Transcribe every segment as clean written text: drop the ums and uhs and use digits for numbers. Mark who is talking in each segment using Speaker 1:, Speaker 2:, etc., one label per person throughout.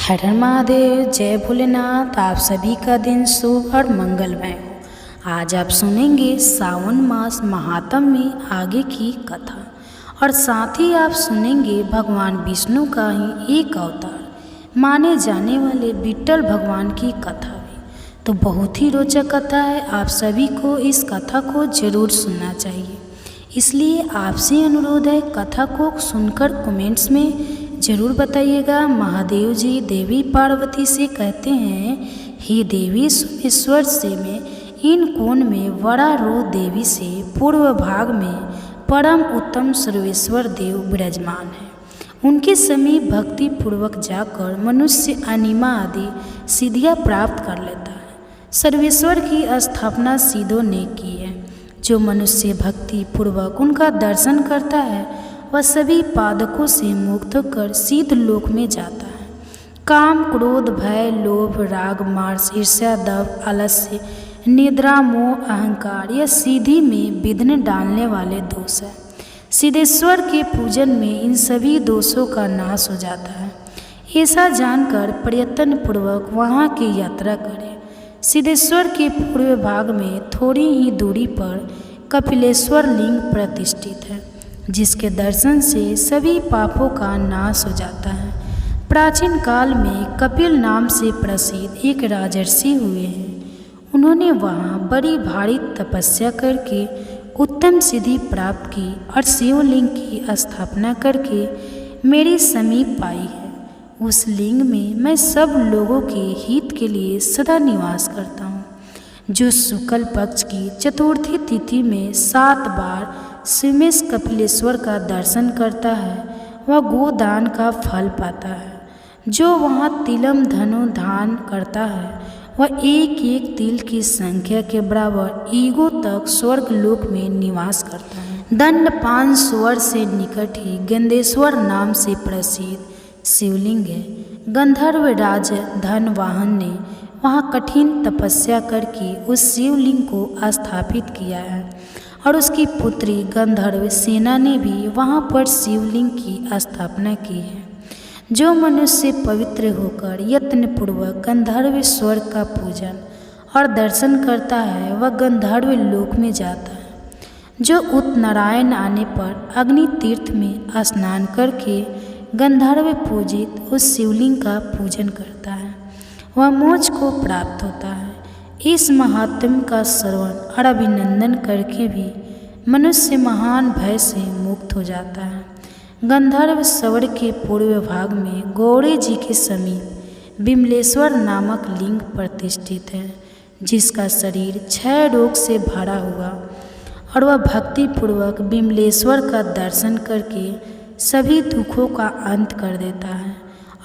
Speaker 1: हर हर महादेव, जय भोलेनाथ। आप सभी का दिन शुभ और मंगलमय हो। आज आप सुनेंगे सावन मास महात्म में आगे की कथा और साथ ही आप सुनेंगे भगवान विष्णु का ही एक अवतार माने जाने वाले विट्ठल भगवान की कथा भी। तो बहुत ही रोचक कथा है, आप सभी को इस कथा को जरूर सुनना चाहिए। इसलिए आपसे अनुरोध है, कथा को सुनकर कमेंट्स में जरूर बताइएगा। महादेव जी देवी पार्वती से कहते हैं, हे देवी सुमेश्वर से में इन कोण में वरा रो देवी से पूर्व भाग में परम उत्तम सर्वेश्वर देव विराजमान है। उनके समीप भक्ति पूर्वक जाकर मनुष्य अनिमा आदि सिद्धियाँ प्राप्त कर लेता है। सर्वेश्वर की स्थापना सिद्धों ने की है। जो मनुष्य भक्ति पूर्वक उनका दर्शन करता है वह सभी पादकों से मुक्त होकर सिद्ध लोक में जाता है। काम, क्रोध, भय, लोभ, राग, मार्स, ईर्ष्या, दंभ, आलस्य, निद्रा, मोह, अहंकार यह सिद्धि में विघ्न डालने वाले दोष है। सिद्धेश्वर के पूजन में इन सभी दोषों का नाश हो जाता है। ऐसा जानकर प्रयत्न पूर्वक वहाँ की यात्रा करें। सिद्धेश्वर के पूर्व भाग में थोड़ी ही दूरी पर कपिलेश्वर लिंग प्रतिष्ठित है, जिसके दर्शन से सभी पापों का नाश हो जाता है। प्राचीन काल में कपिल नाम से प्रसिद्ध एक राजर्षि हुए हैं। उन्होंने वहाँ बड़ी भारी तपस्या करके उत्तम सिद्धि प्राप्त की और शिवलिंग की स्थापना करके मेरी समीप पाई है। उस लिंग में मैं सब लोगों के हित के लिए सदा निवास करता हूँ। जो शुक्ल पक्ष की चतुर्थी तिथि में 7 बार शिवेश कपिलेश्वर का दर्शन करता है वह गोदान का फल पाता है। जो वहाँ तिलम धनु दान करता है वह एक एक तिल की संख्या के बराबर ईगो तक स्वर्ग लोक में निवास करता है। दंडपान स्वर से निकट ही गंधेश्वर नाम से प्रसिद्ध शिवलिंग है। गंधर्व राज धनवाहन ने वहाँ कठिन तपस्या करके उस शिवलिंग को स्थापित किया है और उसकी पुत्री गंधर्व सेना ने भी वहाँ पर शिवलिंग की स्थापना की है। जो मनुष्य पवित्र होकर यत्नपूर्वक गंधर्व स्वर का पूजन और दर्शन करता है वह गंधर्व लोक में जाता है। जो उत्तरायण आने पर अग्नि तीर्थ में स्नान करके गंधर्व पूजित उस शिवलिंग का पूजन करता है वह मोक्ष को प्राप्त होता है। इस महात्म्य का श्रवण और अभिनंदन करके भी मनुष्य महान भय से मुक्त हो जाता है। गंधर्व स्वर के पूर्व भाग में गौरी जी के समीप विमलेश्वर नामक लिंग प्रतिष्ठित है, जिसका शरीर 6 रोग से भरा हुआ और वह भक्ति पूर्वक विमलेश्वर का दर्शन करके सभी दुखों का अंत कर देता है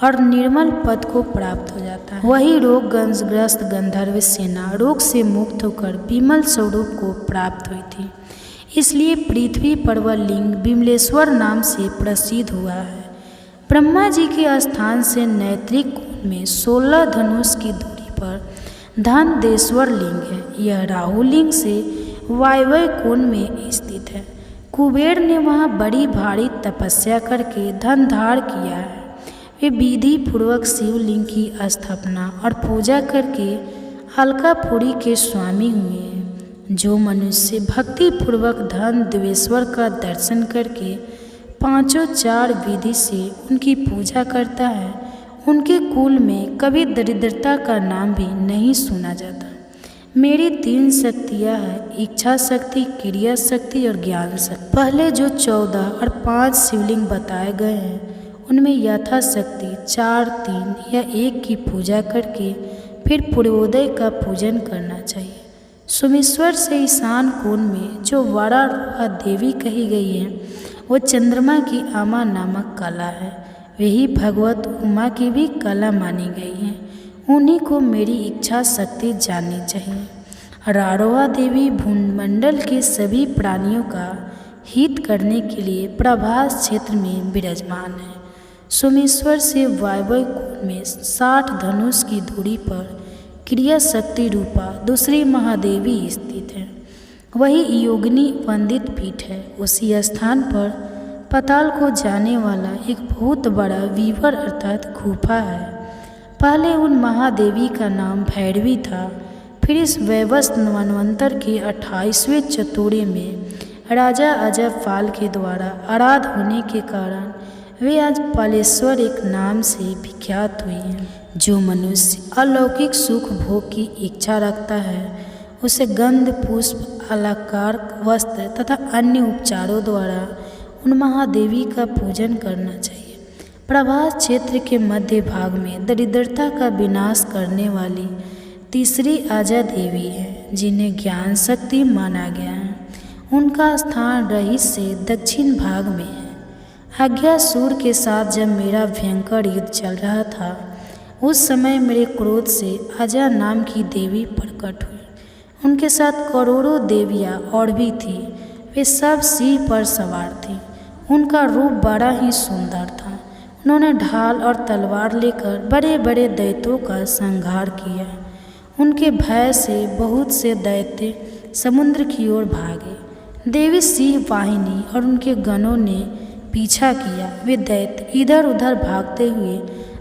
Speaker 1: और निर्मल पद को प्राप्त हो जाता है। वही रोगग्रस्त गंधर्व सेना रोग से मुक्त होकर विमल स्वरूप को प्राप्त हुई थी। इसलिए पृथ्वी पर वह लिंग विमलेश्वर नाम से प्रसिद्ध हुआ है। ब्रह्मा जी के स्थान से नैत्रिक कोण में 16 धनुष की दूरी पर धनदेश्वर लिंग है। यह राहु लिंग से वायव्य कोण में स्थित है। कुबेर ने वहाँ बड़ी भारी तपस्या करके धन धार किया है। वे विधि पूर्वक शिवलिंग की स्थापना और पूजा करके अलकापुरी के स्वामी हुए हैं। जो मनुष्य भक्ति पूर्वक धन देवेश्वर का दर्शन करके 5 विधि से उनकी पूजा करता है उनके कुल में कभी दरिद्रता का नाम भी नहीं सुना जाता। मेरी 3 शक्तियाँ हैं, इच्छा शक्ति, क्रिया शक्ति और ज्ञान शक्ति। पहले जो 14 और 5 शिवलिंग बताए गए हैं उनमें यथाशक्ति 4, 3 या 1 की पूजा करके फिर पूर्वोदय का पूजन करना चाहिए। सोमेश्वर से ईशान कोण में जो वरा देवी कही गई है वो चंद्रमा की आमा नामक कला है। वही भगवत उमा की भी कला मानी गई है। उन्हीं को मेरी इच्छा शक्ति जाननी चाहिए। रारोहा देवी भूमंडल के सभी प्राणियों का हित करने के लिए प्रभास क्षेत्र में विराजमान है। सोमेश्वर से वायव्य कोण में 60 धनुष की दूरी पर क्रिया शक्ति रूपा दूसरी महादेवी स्थित है। वही योगिनी वंदित पीठ है। उसी स्थान पर पाताल को जाने वाला एक बहुत बड़ा वीवर अर्थात गुफा है। पहले उन महादेवी का नाम भैरवी था। फिर इस वैवस्वत मनवंतर के 28वें चतुर्युग में राजा अजयपाल के द्वारा आराध होने के कारण वे आज पालेश्वर एक नाम से विख्यात हुई हैं। जो मनुष्य अलौकिक सुख भोग की इच्छा रखता है उसे गंध, पुष्प, अलंकार, वस्त्र तथा अन्य उपचारों द्वारा उन महादेवी का पूजन करना चाहिए। प्रभास क्षेत्र के मध्य भाग में दरिद्रता का विनाश करने वाली तीसरी आजा देवी है, जिन्हें ज्ञान शक्ति माना गया है। उनका स्थान रहीस से दक्षिण भाग में है। अज्ञासूर के साथ जब मेरा भयंकर युद्ध चल रहा था उस समय मेरे क्रोध से आजा नाम की देवी प्रकट हुई। उनके साथ करोड़ों देवियाँ और भी थी। वे सब सिंह पर सवार थीं। उनका रूप बड़ा ही सुंदर था। उन्होंने ढाल और तलवार लेकर बड़े बड़े दैत्यों का संहार किया। उनके भय से बहुत से दैत्य समुद्र की ओर भागे। देवी सिंह वाहिनी और उनके गणों ने पीछा किया। वे दैत्य इधर उधर भागते हुए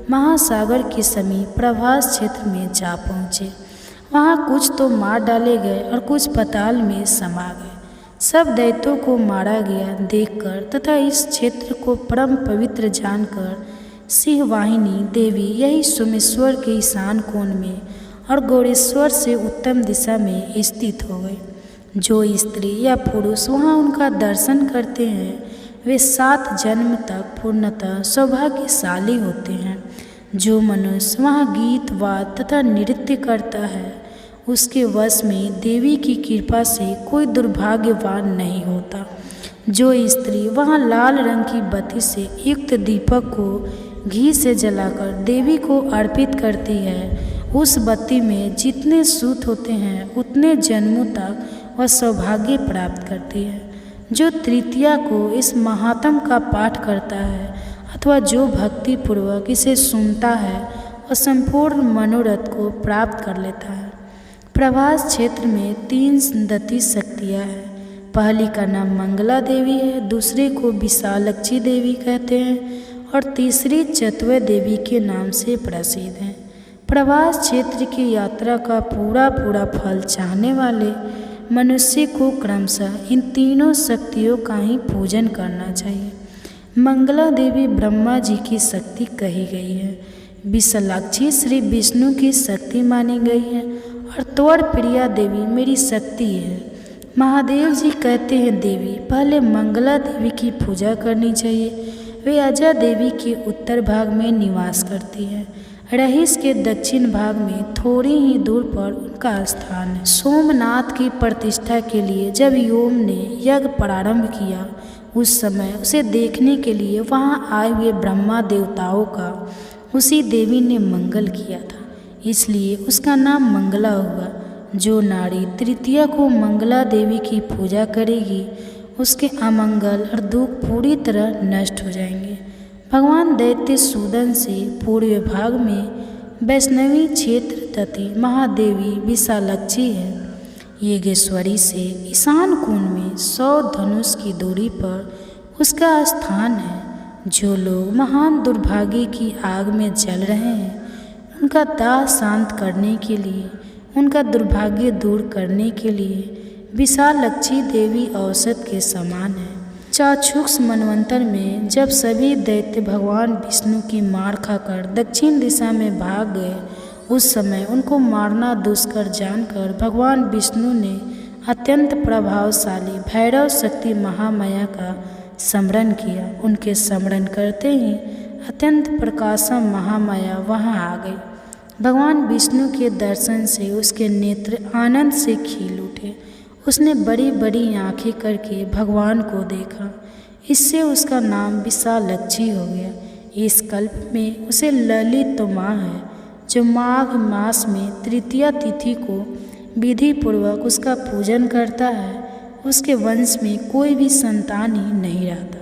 Speaker 1: महासागर के समीप प्रभास क्षेत्र में जा पहुँचे। वहाँ कुछ तो मार डाले गए और कुछ पाताल में समा गए। सब दैत्यों को मारा गया देखकर तथा इस क्षेत्र को परम पवित्र जानकर सिंह वाहिनी देवी यही सोमेश्वर के ईशान कोण में और गौरेश्वर से उत्तम दिशा में स्थित हो गए। जो स्त्री या पुरुष वहाँ उनका दर्शन करते हैं वे 7 जन्म तक पूर्णतः सौभाग्यशाली होते हैं। जो मनुष्य वहाँ गीत वाद तथा नृत्य करता है उसके वश में देवी की कृपा से कोई दुर्भाग्यवान नहीं होता। जो स्त्री वहाँ लाल रंग की बत्ती से युक्त दीपक को घी से जलाकर देवी को अर्पित करती है उस बत्ती में जितने सूत होते हैं उतने जन्मों तक वह सौभाग्य प्राप्त करती है। जो तृतीया को इस महात्म का पाठ करता है अथवा जो भक्ति पूर्वक इसे सुनता है वह संपूर्ण मनोरथ को प्राप्त कर लेता है। प्रभास क्षेत्र में 3 दती शक्तियाँ हैं। पहली का नाम मंगला देवी है, दूसरे को विशालक्षी देवी कहते हैं और तीसरी चतुर देवी के नाम से प्रसिद्ध है। प्रभास क्षेत्र की यात्रा का पूरा फल चाहने वाले मनुष्य को क्रमशः इन तीनों शक्तियों का ही पूजन करना चाहिए। मंगला देवी ब्रह्मा जी की शक्ति कही गई है। विशालाक्षी श्री विष्णु की शक्ति मानी गई है और त्वर प्रिया देवी मेरी शक्ति है। महादेव जी कहते हैं देवी पहले मंगला देवी की पूजा करनी चाहिए। वे अजा देवी के उत्तर भाग में निवास करती है। रहीस के दक्षिण भाग में थोड़ी ही दूर पर उनका स्थान है। सोमनाथ की प्रतिष्ठा के लिए जब यम ने यज्ञ प्रारंभ किया उस समय उसे देखने के लिए वहां आए हुए ब्रह्मा देवताओं का उसी देवी ने मंगल किया था, इसलिए उसका नाम मंगला हुआ। जो नारी तृतीया को मंगला देवी की पूजा करेगी उसके अमंगल और दुख पूरी तरह नष्ट हो जाएंगे। भगवान दैत्य सूदन से पूर्व भाग में वैष्णवी क्षेत्र तथा महादेवी विशालक्षी है। येगेश्वरी से ईशान कोण में 100 धनुष की दूरी पर उसका स्थान है। जो लोग महान दुर्भाग्य की आग में जल रहे हैं उनका दाह शांत करने के लिए, उनका दुर्भाग्य दूर करने के लिए विशालक्षी देवी औसत के समान है। चाक्षुष मनवंतर में जब सभी दैत्य भगवान विष्णु की मार खाकर दक्षिण दिशा में भाग गए उस समय उनको मारना दुष्कर जानकर भगवान विष्णु ने अत्यंत प्रभावशाली भैरव शक्ति महामाया का स्मरण किया। उनके स्मरण करते ही अत्यंत प्रकाशम महामाया वहां आ गई। भगवान विष्णु के दर्शन से उसके नेत्र आनंद से खिल उठे। उसने बड़ी बड़ी आंखें करके भगवान को देखा। इससे उसका नाम विशालक्षी हो गया। इस कल्प में उसे ललित माँ है जो माघ मास में तृतीया तिथि को विधि पूर्वक उसका पूजन करता है उसके वंश में कोई भी संतान ही नहीं रहता।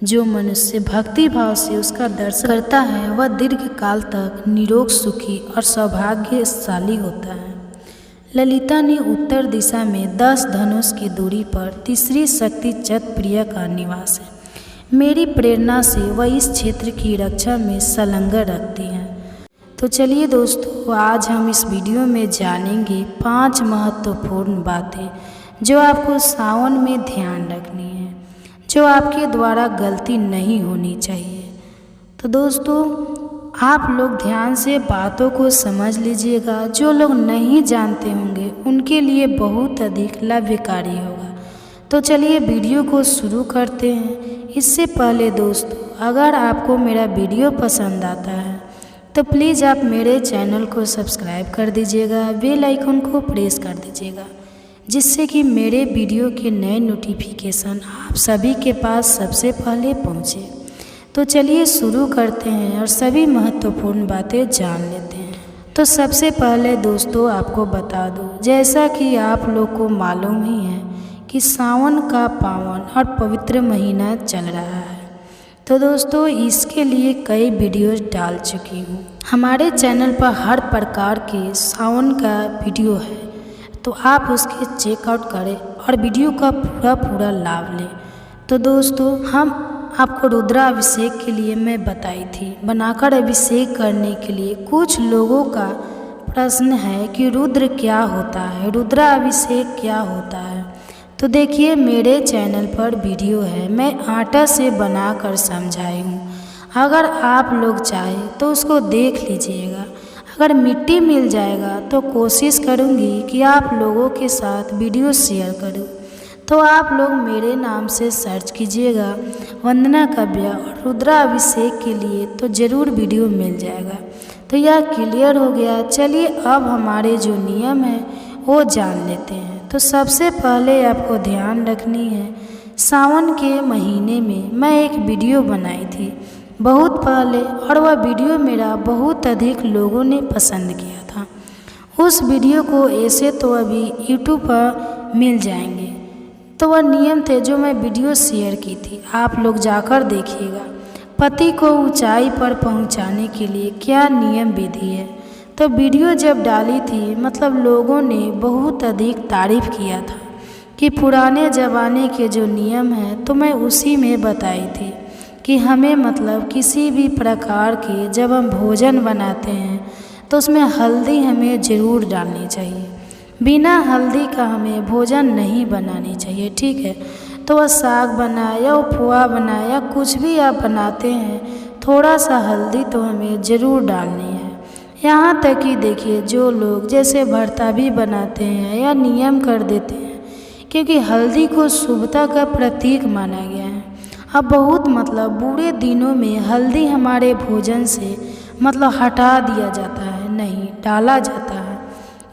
Speaker 1: जो मनुष्य भक्ति भाव से उसका दर्शन करता है वह दीर्घ काल तक निरोग, सुखी और सौभाग्यशाली होता है। ललिता ने उत्तर दिशा में 10 धनुष की दूरी पर तीसरी शक्ति चतप्रिया का निवास है। मेरी प्रेरणा से वह इस क्षेत्र की रक्षा में संलग्न रखती हैं। तो चलिए दोस्तों, आज हम इस वीडियो में जानेंगे 5 महत्वपूर्ण बातें जो आपको सावन में ध्यान रखनी है, जो आपके द्वारा गलती नहीं होनी चाहिए। तो दोस्तों, आप लोग ध्यान से बातों को समझ लीजिएगा। जो लोग नहीं जानते होंगे उनके लिए बहुत अधिक लाभकारी होगा। तो चलिए वीडियो को शुरू करते हैं। इससे पहले दोस्तों, अगर आपको मेरा वीडियो पसंद आता है तो प्लीज़ आप मेरे चैनल को सब्सक्राइब कर दीजिएगा, बेल आइकन को प्रेस कर दीजिएगा, जिससे कि मेरे वीडियो के नए नोटिफिकेशन आप सभी के पास सबसे पहले पहुँचे। तो चलिए शुरू करते हैं और सभी महत्वपूर्ण बातें जान लेते हैं। तो सबसे पहले दोस्तों, आपको बता दूं, जैसा कि आप लोग को मालूम ही है कि सावन का पावन और पवित्र महीना चल रहा है। तो दोस्तों, इसके लिए कई वीडियोस डाल चुकी हूँ। हमारे चैनल पर हर प्रकार के सावन का वीडियो है, तो आप उसके चेकआउट करें और वीडियो का पूरा लाभ लें। तो दोस्तों, हम आपको रुद्राभिषेक के लिए मैं बताई थी, बनाकर अभिषेक करने के लिए। कुछ लोगों का प्रश्न है कि रुद्र क्या होता है, रुद्राभिषेक क्या होता है। तो देखिए, मेरे चैनल पर वीडियो है, मैं आटा से बनाकर समझाई हूँ। अगर आप लोग चाहें तो उसको देख लीजिएगा। अगर मिट्टी मिल जाएगा तो कोशिश करूँगी कि आप लोगों के साथ वीडियो शेयर करूँ। तो आप लोग मेरे नाम से सर्च कीजिएगा वंदना काव्या और रुद्राभिषेक के लिए, तो ज़रूर वीडियो मिल जाएगा। तो यह क्लियर हो गया। चलिए अब हमारे जो नियम हैं वो जान लेते हैं। तो सबसे पहले आपको ध्यान रखनी है, सावन के महीने में मैं एक वीडियो बनाई थी बहुत पहले, और वह वीडियो मेरा बहुत अधिक लोगों ने पसंद किया था। उस वीडियो को ऐसे तो अभी यूट्यूब पर मिल जाएंगे। तो वह नियम थे जो मैं वीडियो शेयर की थी, आप लोग जाकर देखिएगा। पति को ऊंचाई पर पहुंचाने के लिए क्या नियम विधि है। तो वीडियो जब डाली थी, मतलब लोगों ने बहुत अधिक तारीफ़ किया था कि पुराने ज़माने के जो नियम हैं, तो मैं उसी में बताई थी कि हमें मतलब किसी भी प्रकार के जब हम भोजन बनाते हैं तो उसमें हल्दी हमें ज़रूर डालनी चाहिए। बिना हल्दी का हमें भोजन नहीं बनानी चाहिए, ठीक है। तो वह साग बनाए या उपवा बनाए या कुछ भी आप बनाते हैं, थोड़ा सा हल्दी तो हमें ज़रूर डालनी है। यहाँ तक कि देखिए, जो लोग जैसे भरता भी बनाते हैं या नियम कर देते हैं, क्योंकि हल्दी को शुभता का प्रतीक माना गया है। अब बहुत मतलब बुरे दिनों में हल्दी हमारे भोजन से मतलब हटा दिया जाता है, नहीं डाला जाता है,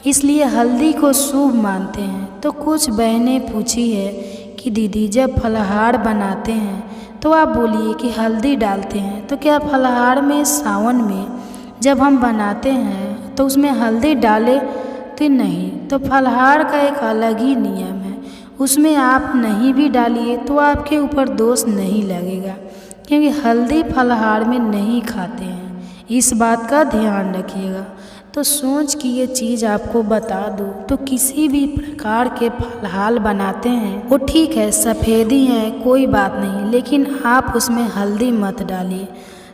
Speaker 1: इसलिए हल्दी को शुभ मानते हैं। तो कुछ बहनें पूछी है कि दीदी, जब फलाहार बनाते हैं तो आप बोलिए कि हल्दी डालते हैं, तो क्या फलाहार में सावन में जब हम बनाते हैं तो उसमें हल्दी डाले तो नहीं। तो फलाहार का एक अलग ही नियम है, उसमें आप नहीं भी डालिए तो आपके ऊपर दोष नहीं लगेगा, क्योंकि हल्दी फलाहार में नहीं खाते हैं। इस बात का ध्यान रखिएगा। तो सोच कि ये चीज़ आपको बता दूँ, तो किसी भी प्रकार के फलहार बनाते हैं वो ठीक है, सफ़ेदी है कोई बात नहीं, लेकिन आप उसमें हल्दी मत डालिए।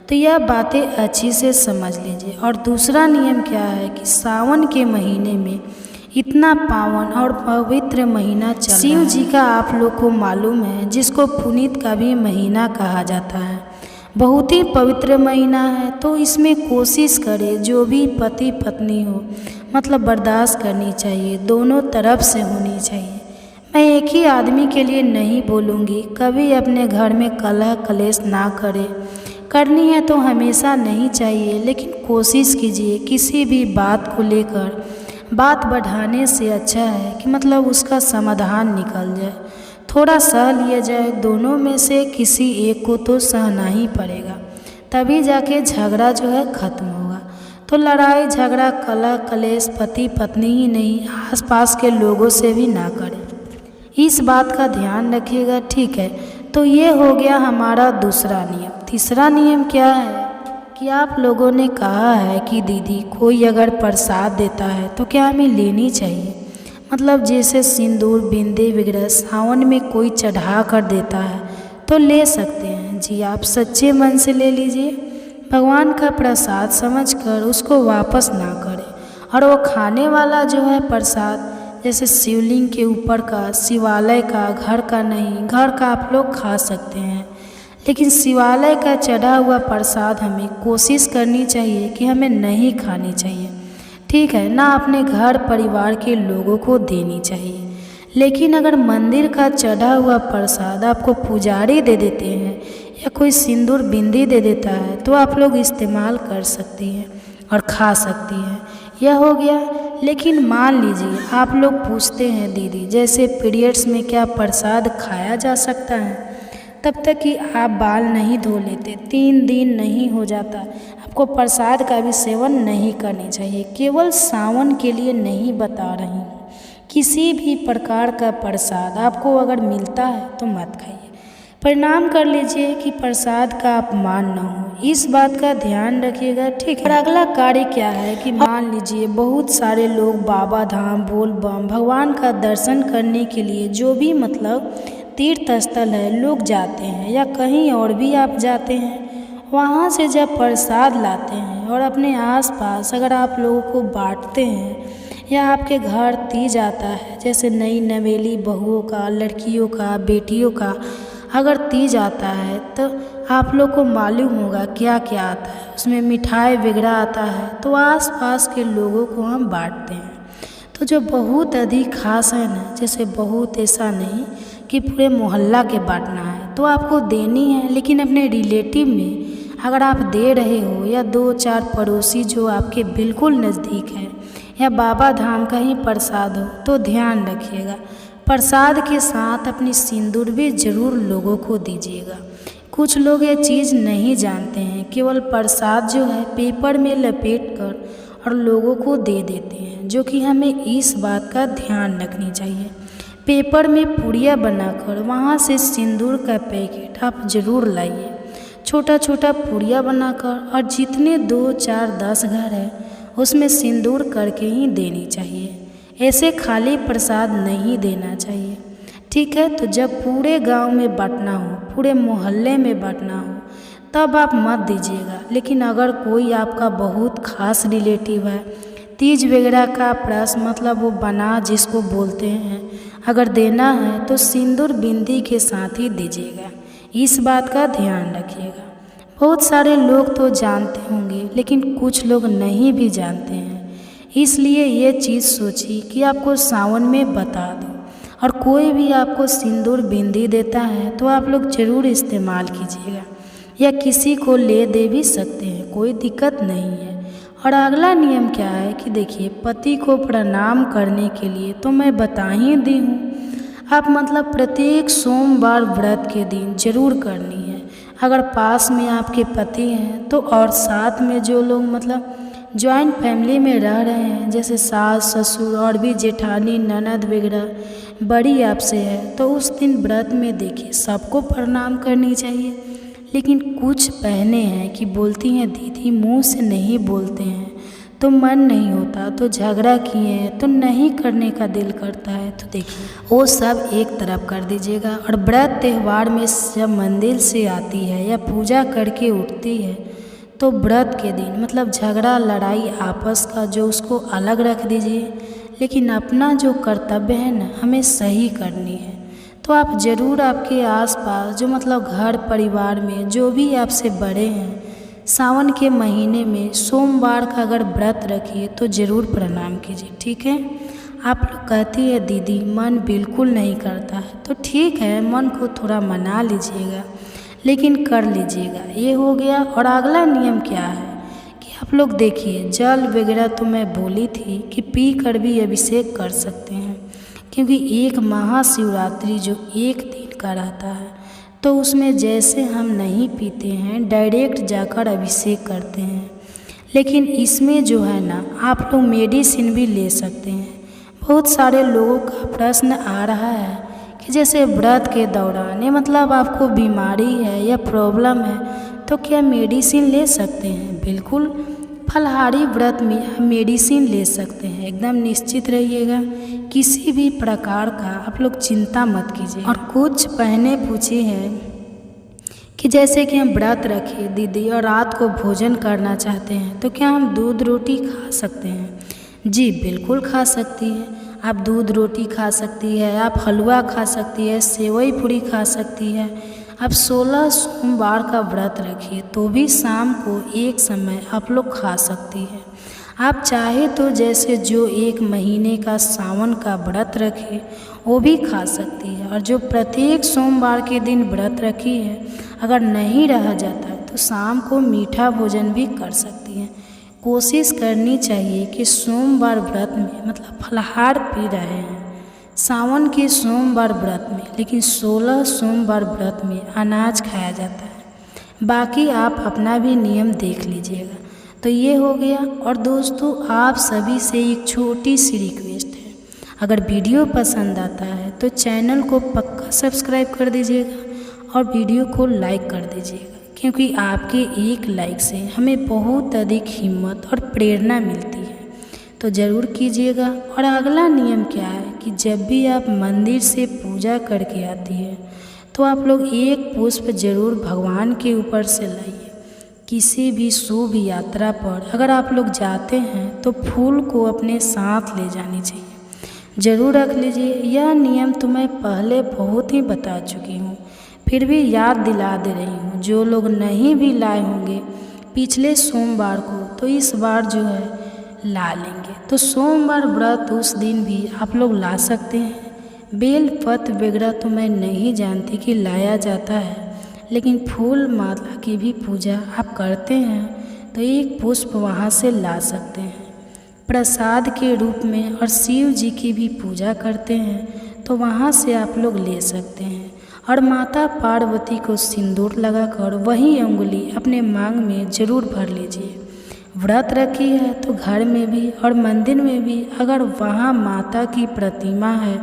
Speaker 1: तो यह बातें अच्छी से समझ लीजिए। और दूसरा नियम क्या है कि सावन के महीने में इतना पावन और पवित्र महीना चल रहा है। शिव जी का आप लोग को मालूम है, जिसको पुनीत का भी महीना कहा जाता है, बहुत ही पवित्र महीना है। तो इसमें कोशिश करें, जो भी पति पत्नी हो मतलब बर्दाश्त करनी चाहिए, दोनों तरफ से होनी चाहिए। मैं एक ही आदमी के लिए नहीं बोलूँगी, कभी अपने घर में कलह कलेश ना करें। करनी है तो हमेशा नहीं चाहिए, लेकिन कोशिश कीजिए किसी भी बात को लेकर बात बढ़ाने से अच्छा है कि मतलब उसका समाधान निकल जाए, थोड़ा सह लिया जाए। दोनों में से किसी एक को तो सहना ही पड़ेगा, तभी जाके झगड़ा जो है ख़त्म होगा। तो लड़ाई झगड़ा कलह कलेश पति पत्नी ही नहीं, आसपास के लोगों से भी ना करें। इस बात का ध्यान रखिएगा, ठीक है। तो ये हो गया हमारा दूसरा नियम। तीसरा नियम क्या है कि आप लोगों ने कहा है कि दीदी, कोई अगर प्रसाद देता है तो क्या हमें लेनी चाहिए, मतलब जैसे सिंदूर बिंदी वगैरह सावन में कोई चढ़ा कर देता है तो ले सकते हैं। जी, आप सच्चे मन से ले लीजिए, भगवान का प्रसाद समझकर उसको वापस ना करें। और वो खाने वाला जो है प्रसाद, जैसे शिवलिंग के ऊपर का, शिवालय का, घर का नहीं, घर का आप लोग खा सकते हैं, लेकिन शिवालय का चढ़ा हुआ प्रसाद हमें कोशिश करनी चाहिए कि हमें नहीं खानी चाहिए, ठीक है ना, अपने घर परिवार के लोगों को देनी चाहिए। लेकिन अगर मंदिर का चढ़ा हुआ प्रसाद आपको पुजारी दे देते हैं या कोई सिंदूर बिंदी दे देता है तो आप लोग इस्तेमाल कर सकती हैं और खा सकती हैं, यह हो गया। लेकिन मान लीजिए आप लोग पूछते हैं दीदी जैसे पीरियड्स में क्या प्रसाद खाया जा सकता है, तब तक कि आप बाल नहीं धो लेते, 3 दिन नहीं हो जाता, आपको प्रसाद का भी सेवन नहीं करनी चाहिए। केवल सावन के लिए नहीं बता रही हूँ, किसी भी प्रकार का प्रसाद आपको अगर मिलता है तो मत खाइए। प्रणाम कर लीजिए कि प्रसाद का अपमान न हो, इस बात का ध्यान रखिएगा, ठीक है। और अगला कार्य क्या है कि मान लीजिए बहुत सारे लोग बाबा धाम, बोल बम, भगवान का दर्शन करने के लिए जो भी मतलब तीर्थ स्थल है लोग जाते हैं या कहीं और भी आप जाते हैं, वहाँ से जब प्रसाद लाते हैं और अपने आसपास अगर आप लोगों को बांटते हैं या आपके घर तीज आता है, जैसे नई नवेली बहुओं का, लड़कियों का, बेटियों का अगर तीज आता है तो आप लोग को मालूम होगा क्या क्या आता है, उसमें मिठाई वगैरह आता है, तो आसपास के लोगों को हम बांटते हैं। तो जो बहुत अधिक खास है ना, जैसे बहुत ऐसा नहीं कि पूरे मोहल्ला के बांटना है, तो आपको देनी है, लेकिन अपने रिलेटिव में अगर आप दे रहे हो या 2-4 पड़ोसी जो आपके बिल्कुल नज़दीक है या बाबा धाम का ही प्रसाद हो तो ध्यान रखिएगा, प्रसाद के साथ अपनी सिंदूर भी ज़रूर लोगों को दीजिएगा। कुछ लोग ये चीज़ नहीं जानते हैं, केवल प्रसाद जो है पेपर में लपेट कर और लोगों को दे देते हैं, जो कि हमें इस बात का ध्यान रखनी चाहिए। पेपर में पुड़िया बनाकर वहाँ से सिंदूर का पैकेट आप ज़रूर लाइए, छोटा छोटा पुड़िया बनाकर, और जितने 2, 4, 10 घर है उसमें सिंदूर करके ही देनी चाहिए, ऐसे खाली प्रसाद नहीं देना चाहिए, ठीक है। तो जब पूरे गांव में बांटना हो, पूरे मोहल्ले में बांटना हो तब आप मत दीजिएगा। लेकिन अगर कोई आपका बहुत खास रिलेटिव है, तीज वगैरह का प्रश्न मतलब वो बना जिसको बोलते हैं, अगर देना है तो सिंदूर बिंदी के साथ ही दीजिएगा, इस बात का ध्यान रखिएगा। बहुत सारे लोग तो जानते होंगे लेकिन कुछ लोग नहीं भी जानते हैं, इसलिए ये चीज़ सोची कि आपको सावन में बता दूं। और कोई भी आपको सिंदूर बिंदी देता है तो आप लोग ज़रूर इस्तेमाल कीजिएगा, या किसी को ले दे भी सकते हैं, कोई दिक्कत नहीं है। और अगला नियम क्या है कि देखिए, पति को प्रणाम करने के लिए तो मैं बता ही दी हूँ, आप मतलब प्रत्येक सोमवार व्रत के दिन ज़रूर करनी है। अगर पास में आपके पति हैं तो, और साथ में जो लोग मतलब जॉइंट फैमिली में रह रहे हैं, जैसे सास ससुर और भी जेठानी ननद वगैरह बड़ी आपसे है, तो उस दिन व्रत में देखिए सबको प्रणाम करनी चाहिए। लेकिन कुछ बहनें हैं कि बोलती हैं दीदी मुंह से नहीं बोलते हैं तो मन नहीं होता, तो झगड़ा किए हैं तो नहीं करने का दिल करता है, तो देखिए वो सब एक तरफ कर दीजिएगा। और व्रत त्यौहार में जब मंदिर से आती है या पूजा करके उठती है तो व्रत के दिन मतलब झगड़ा लड़ाई आपस का जो उसको अलग रख दीजिए, लेकिन अपना जो कर्तव्य है ना हमें सही करनी है। तो आप ज़रूर आपके आसपास जो मतलब घर परिवार में जो भी आपसे बड़े हैं, सावन के महीने में सोमवार का अगर व्रत रखिए तो ज़रूर प्रणाम कीजिए, ठीक है। आप लोग कहती है दीदी मन बिल्कुल नहीं करता है, तो ठीक है मन को थोड़ा मना लीजिएगा, लेकिन कर लीजिएगा, ये हो गया। और अगला नियम क्या है कि आप लोग देखिए, जल वगैरह तो मैं बोली थी कि पी कर भी अभिषेक कर सकते हैं, क्योंकि एक महाशिवरात्रि जो एक दिन का रहता है तो उसमें जैसे हम नहीं पीते हैं, डायरेक्ट जाकर अभिषेक करते हैं, लेकिन इसमें जो है ना आप लोग मेडिसिन भी ले सकते हैं। बहुत सारे लोगों का प्रश्न आ रहा है कि जैसे व्रत के दौरान ये मतलब आपको बीमारी है या प्रॉब्लम है तो क्या मेडिसिन ले सकते हैं? बिल्कुल, फलाहारी व्रत में हम मेडिसिन ले सकते हैं, एकदम निश्चित रहिएगा, किसी भी प्रकार का आप लोग चिंता मत कीजिए। और कुछ बहनें पूछी हैं कि जैसे कि हम व्रत रखे दीदी और रात को भोजन करना चाहते हैं तो क्या हम दूध रोटी खा सकते हैं? जी बिल्कुल खा सकती है। आप दूध रोटी खा सकती है, आप हलवा खा सकती है, सेवई पूरी खा सकती है। आप 16 सोमवार का व्रत रखिए तो भी शाम को एक समय आप लोग खा सकती है। आप चाहे तो जैसे जो 1 महीने का सावन का व्रत रखे वो भी खा सकती है, और जो प्रत्येक सोमवार के दिन व्रत रखी है अगर नहीं रहा जाता तो शाम को मीठा भोजन भी कर सकती है। कोशिश करनी चाहिए कि सोमवार व्रत में मतलब फलाहार पी रहे हैं सावन के सोमवार व्रत में, लेकिन 16 सोमवार व्रत में अनाज खाया जाता है। बाकी आप अपना भी नियम देख लीजिएगा। तो ये हो गया। और दोस्तों आप सभी से एक छोटी सी रिक्वेस्ट है, अगर वीडियो पसंद आता है तो चैनल को पक्का सब्सक्राइब कर दीजिएगा और वीडियो को लाइक कर दीजिएगा, क्योंकि आपके एक लाइक से हमें बहुत अधिक हिम्मत और प्रेरणा मिलती है। तो ज़रूर कीजिएगा। और अगला नियम क्या है कि जब भी आप मंदिर से पूजा करके आती है तो आप लोग एक पुष्प जरूर भगवान के ऊपर से लाइए। किसी भी शुभ यात्रा पर अगर आप लोग जाते हैं तो फूल को अपने साथ ले जानी चाहिए, ज़रूर रख लीजिए। यह नियम तो मैं पहले बहुत ही बता चुकी हूँ, फिर भी याद दिला दे रही हूँ। जो लोग नहीं भी लाए होंगे पिछले सोमवार को तो इस बार जो है ला लेंगे। तो सोमवार व्रत उस दिन भी आप लोग ला सकते हैं। बेल पत्र वगैरह तो मैं नहीं जानती कि लाया जाता है, लेकिन फूल माला की भी पूजा आप करते हैं तो एक पुष्प वहाँ से ला सकते हैं प्रसाद के रूप में। और शिव जी की भी पूजा करते हैं तो वहाँ से आप लोग ले सकते हैं। और माता पार्वती को सिंदूर लगाकर वही अंगुली अपने मांग में ज़रूर भर लीजिए। व्रत रखी है तो घर में भी और मंदिर में भी अगर वहाँ माता की प्रतिमा है,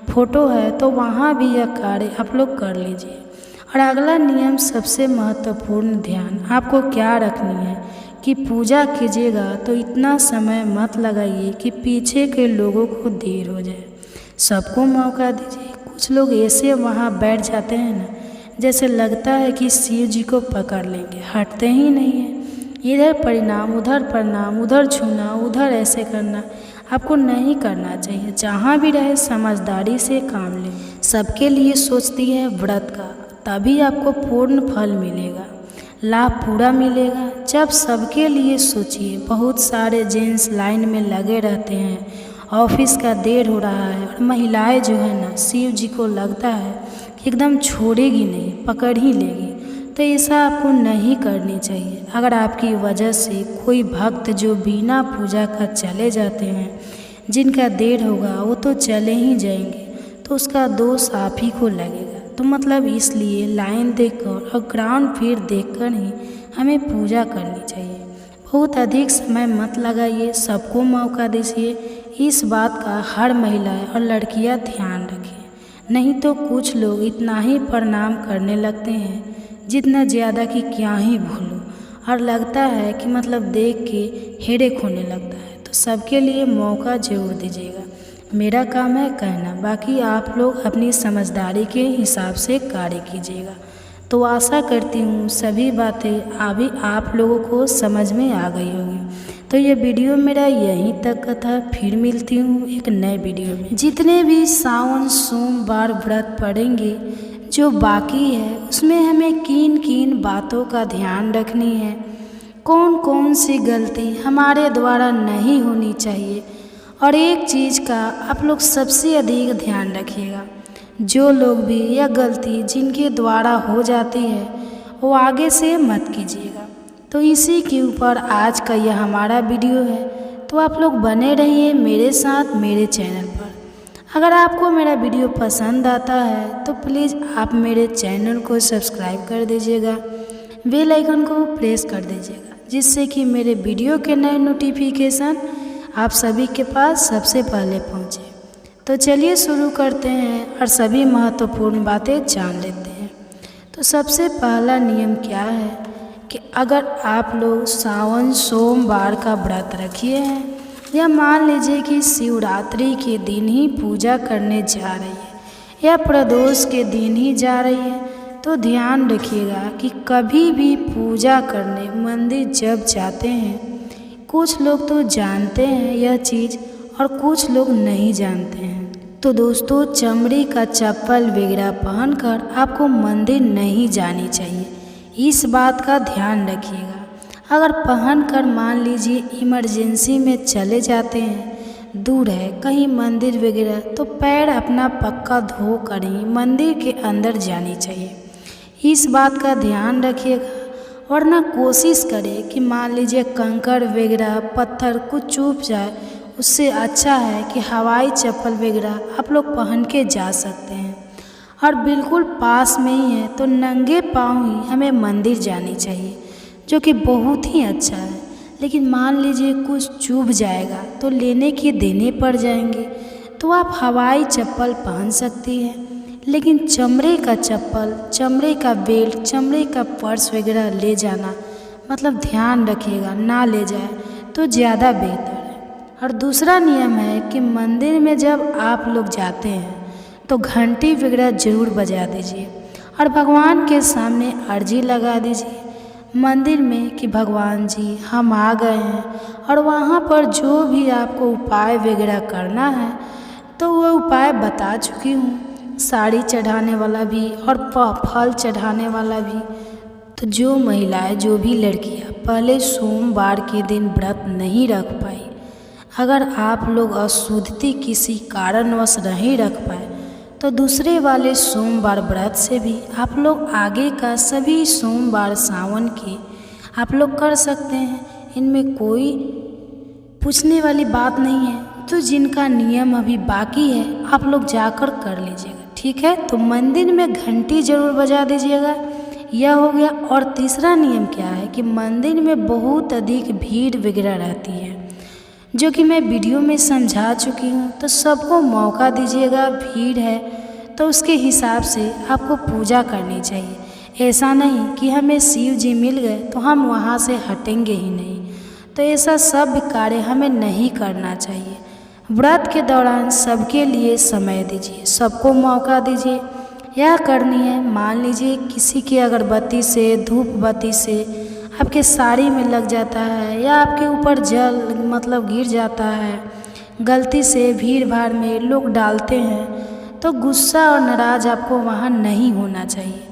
Speaker 1: फोटो है, तो वहाँ भी यह कार्य आप लोग कर लीजिए। और अगला नियम सबसे महत्वपूर्ण ध्यान आपको क्या रखनी है कि पूजा कीजिएगा तो इतना समय मत लगाइए कि पीछे के लोगों को देर हो जाए। सबको मौका दीजिए। कुछ लोग ऐसे वहाँ बैठ जाते हैं ना, जैसे लगता है कि शिव जी को पकड़ लेंगे, हटते ही नहीं है। इधर प्रणाम, उधर छूना, उधर ऐसे करना आपको नहीं करना चाहिए। जहाँ भी रहे समझदारी से काम लें। सबके लिए सोचती है व्रत का, तभी आपको पूर्ण फल मिलेगा, लाभ पूरा मिलेगा। जब सबके लिए सोचिए, बहुत सारे जेंट्स लाइन में लगे रहते हैं, ऑफिस का देर हो रहा है और महिलाएं जो है ना शिव जी को लगता है कि एकदम छोड़ेगी नहीं, पकड़ ही लेगी। तो ऐसा आपको नहीं करनी चाहिए। अगर आपकी वजह से कोई भक्त जो बिना पूजा का चले जाते हैं, जिनका देर होगा वो तो चले ही जाएंगे, तो उसका दोष आप ही को लगेगा। तो मतलब इसलिए लाइन देखकर और ग्राउंड फिर देखकर ही हमें पूजा करनी चाहिए। बहुत अधिक समय मत लगाइए, सबको मौका दीजिए। इस बात का हर महिला और लड़कियां ध्यान रखें, नहीं तो कुछ लोग इतना ही प्रणाम करने लगते हैं जितना ज़्यादा कि क्या ही भूलो, और लगता है कि मतलब देख के हेडेक होने लगता है। तो सबके लिए मौका ज़रूर दीजिएगा। मेरा काम है कहना, बाकी आप लोग अपनी समझदारी के हिसाब से कार्य कीजिएगा। तो आशा करती हूँ सभी बातें अभी आप लोगों को समझ में आ गई होगी। तो ये वीडियो मेरा यहीं तक का था। फिर मिलती हूँ एक नए वीडियो में। जितने भी सावन सोमवार व्रत पड़ेंगे जो बाकी है, उसमें हमें किन किन बातों का ध्यान रखनी है, कौन कौन सी गलती हमारे द्वारा नहीं होनी चाहिए। और एक चीज़ का आप लोग सबसे अधिक ध्यान रखिएगा, जो लोग भी यह गलती जिनके द्वारा हो जाती है वो आगे से मत कीजिएगा। तो इसी के ऊपर आज का यह हमारा वीडियो है। तो आप लोग बने रहिए मेरे साथ मेरे चैनल पर। अगर आपको मेरा वीडियो पसंद आता है तो प्लीज़ आप मेरे चैनल को सब्सक्राइब कर दीजिएगा, बेल आइकन को प्रेस कर दीजिएगा, जिससे कि मेरे वीडियो के नए नोटिफिकेशन आप सभी के पास सबसे पहले पहुँचे। तो चलिए शुरू करते हैं और सभी महत्वपूर्ण बातें जान लेते हैं। तो सबसे पहला नियम क्या है कि अगर आप लोग सावन सोमवार का व्रत रखिए हैं या मान लीजिए कि शिवरात्रि के दिन ही पूजा करने जा रही है या प्रदोष के दिन ही जा रही है, तो ध्यान रखिएगा कि कभी भी पूजा करने मंदिर जब जाते हैं, कुछ लोग तो जानते हैं यह चीज़ और कुछ लोग नहीं जानते हैं। तो दोस्तों, चमड़े का चप्पल वगैरह पहनकर आपको मंदिर नहीं जानी चाहिए, इस बात का ध्यान रखिएगा। अगर पहनकर मान लीजिए इमरजेंसी में चले जाते हैं, दूर है कहीं मंदिर वगैरह, तो पैर अपना पक्का धो कर ही मंदिर के अंदर जानी चाहिए, इस बात का ध्यान रखिएगा। वरना कोशिश करें कि मान लीजिए कंकड़ वगैरह पत्थर कुछ चुभ जाए, उससे अच्छा है कि हवाई चप्पल वगैरह आप लोग पहन के जा सकते हैं। और बिल्कुल पास में ही है तो नंगे पाँव ही हमें मंदिर जानी चाहिए, जो कि बहुत ही अच्छा है। लेकिन मान लीजिए कुछ चुभ जाएगा तो लेने के देने पड़ जाएंगे, तो आप हवाई चप्पल पहन सकती हैं। लेकिन चमड़े का चप्पल, चमड़े का बेल्ट, चमड़े का पर्स वगैरह ले जाना मतलब ध्यान रखिएगा ना ले जाए तो ज़्यादा बेहतर है। और दूसरा नियम है कि मंदिर में जब आप लोग जाते हैं तो घंटी वगैरह ज़रूर बजा दीजिए और भगवान के सामने अर्जी लगा दीजिए मंदिर में कि भगवान जी हम आ गए हैं। और वहाँ पर जो भी आपको उपाय वगैरह करना है तो वह उपाय बता चुकी हूँ, साड़ी चढ़ाने वाला भी और फल चढ़ाने वाला भी। तो जो महिलाएं, जो भी लड़कियां पहले सोमवार के दिन व्रत नहीं रख पाई, अगर आप लोग अशुद्धि किसी कारणवश नहीं रख पाए तो दूसरे वाले सोमवार व्रत से भी आप लोग आगे का सभी सोमवार सावन के आप लोग कर सकते हैं। इनमें कोई पूछने वाली बात नहीं है। तो जिनका नियम अभी बाकी है आप लोग जाकर कर लीजिएगा, ठीक है। तो मंदिर में घंटी ज़रूर बजा दीजिएगा, यह हो गया। और तीसरा नियम क्या है कि मंदिर में बहुत अधिक भीड़ वगैरह रहती है, जो कि मैं वीडियो में समझा चुकी हूँ। तो सबको मौका दीजिएगा, भीड़ है तो उसके हिसाब से आपको पूजा करनी चाहिए। ऐसा नहीं कि हमें शिव जी मिल गए तो हम वहाँ से हटेंगे ही नहीं। तो ऐसा सब कार्य हमें नहीं करना चाहिए। व्रत के दौरान सबके लिए समय दीजिए, सबको मौका दीजिए। यह करनी है, मान लीजिए किसी की अगरबत्ती से, धूप बत्ती से आपके साड़ी में लग जाता है या आपके ऊपर जल मतलब गिर जाता है, गलती से भीड़ भाड़ में लोग डालते हैं, तो गुस्सा और नाराज़ आपको वहाँ नहीं होना चाहिए,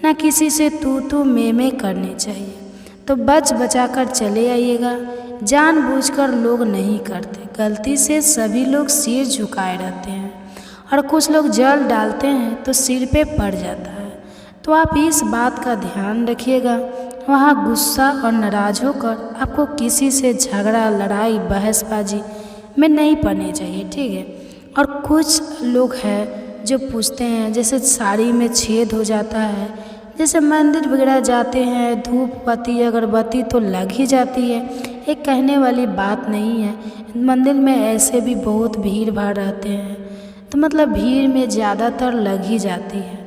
Speaker 1: ना किसी से तू मैं करनी चाहिए। तो बच बचा कर चले आइएगा। जानबूझकर लोग नहीं करते, गलती से सभी लोग सिर झुकाए रहते हैं और कुछ लोग जल डालते हैं तो सिर पे पड़ जाता है। तो आप इस बात का ध्यान रखिएगा, वहाँ गुस्सा और नाराज़ होकर आपको किसी से झगड़ा, लड़ाई, बहसबाजी में नहीं पड़नी चाहिए, ठीक है। और कुछ लोग हैं जो पूछते हैं, जैसे साड़ी में छेद हो जाता है, जैसे मंदिर वगैरह जाते हैं, धूप बत्ती अगरबत्ती तो लग ही जाती है, एक कहने वाली बात नहीं है। मंदिर में ऐसे भी बहुत भीड़ भाड़ रहते हैं, तो मतलब भीड़ में ज़्यादातर लग ही जाती है।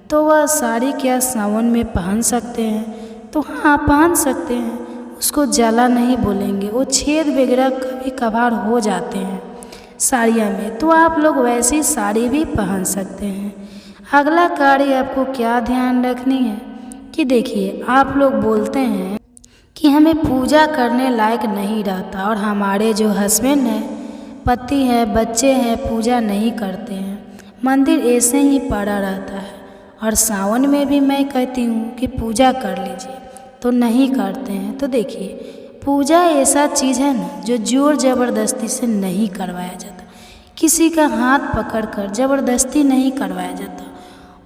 Speaker 1: तो वह साड़ी क्या सावन में पहन सकते हैं? तो हाँ, पहन सकते हैं, उसको जला नहीं बोलेंगे। वो छेद वगैरह कभी कभार हो जाते हैं साड़ियाँ में, तो आप लोग वैसी साड़ी भी पहन सकते हैं। अगला कार्य आपको क्या ध्यान रखनी है कि देखिए, आप लोग बोलते हैं कि हमें पूजा करने लायक नहीं रहता और हमारे जो हस्बैंड हैं, पति हैं, बच्चे हैं, पूजा नहीं करते हैं, मंदिर ऐसे ही पड़ा रहता है। और सावन में भी मैं कहती हूँ कि पूजा कर लीजिए, तो नहीं करते हैं। तो देखिए, पूजा ऐसा चीज़ है ना जो ज़ोर ज़बरदस्ती से नहीं करवाया जाता, किसी का हाथ पकड़कर ज़बरदस्ती नहीं करवाया जाता।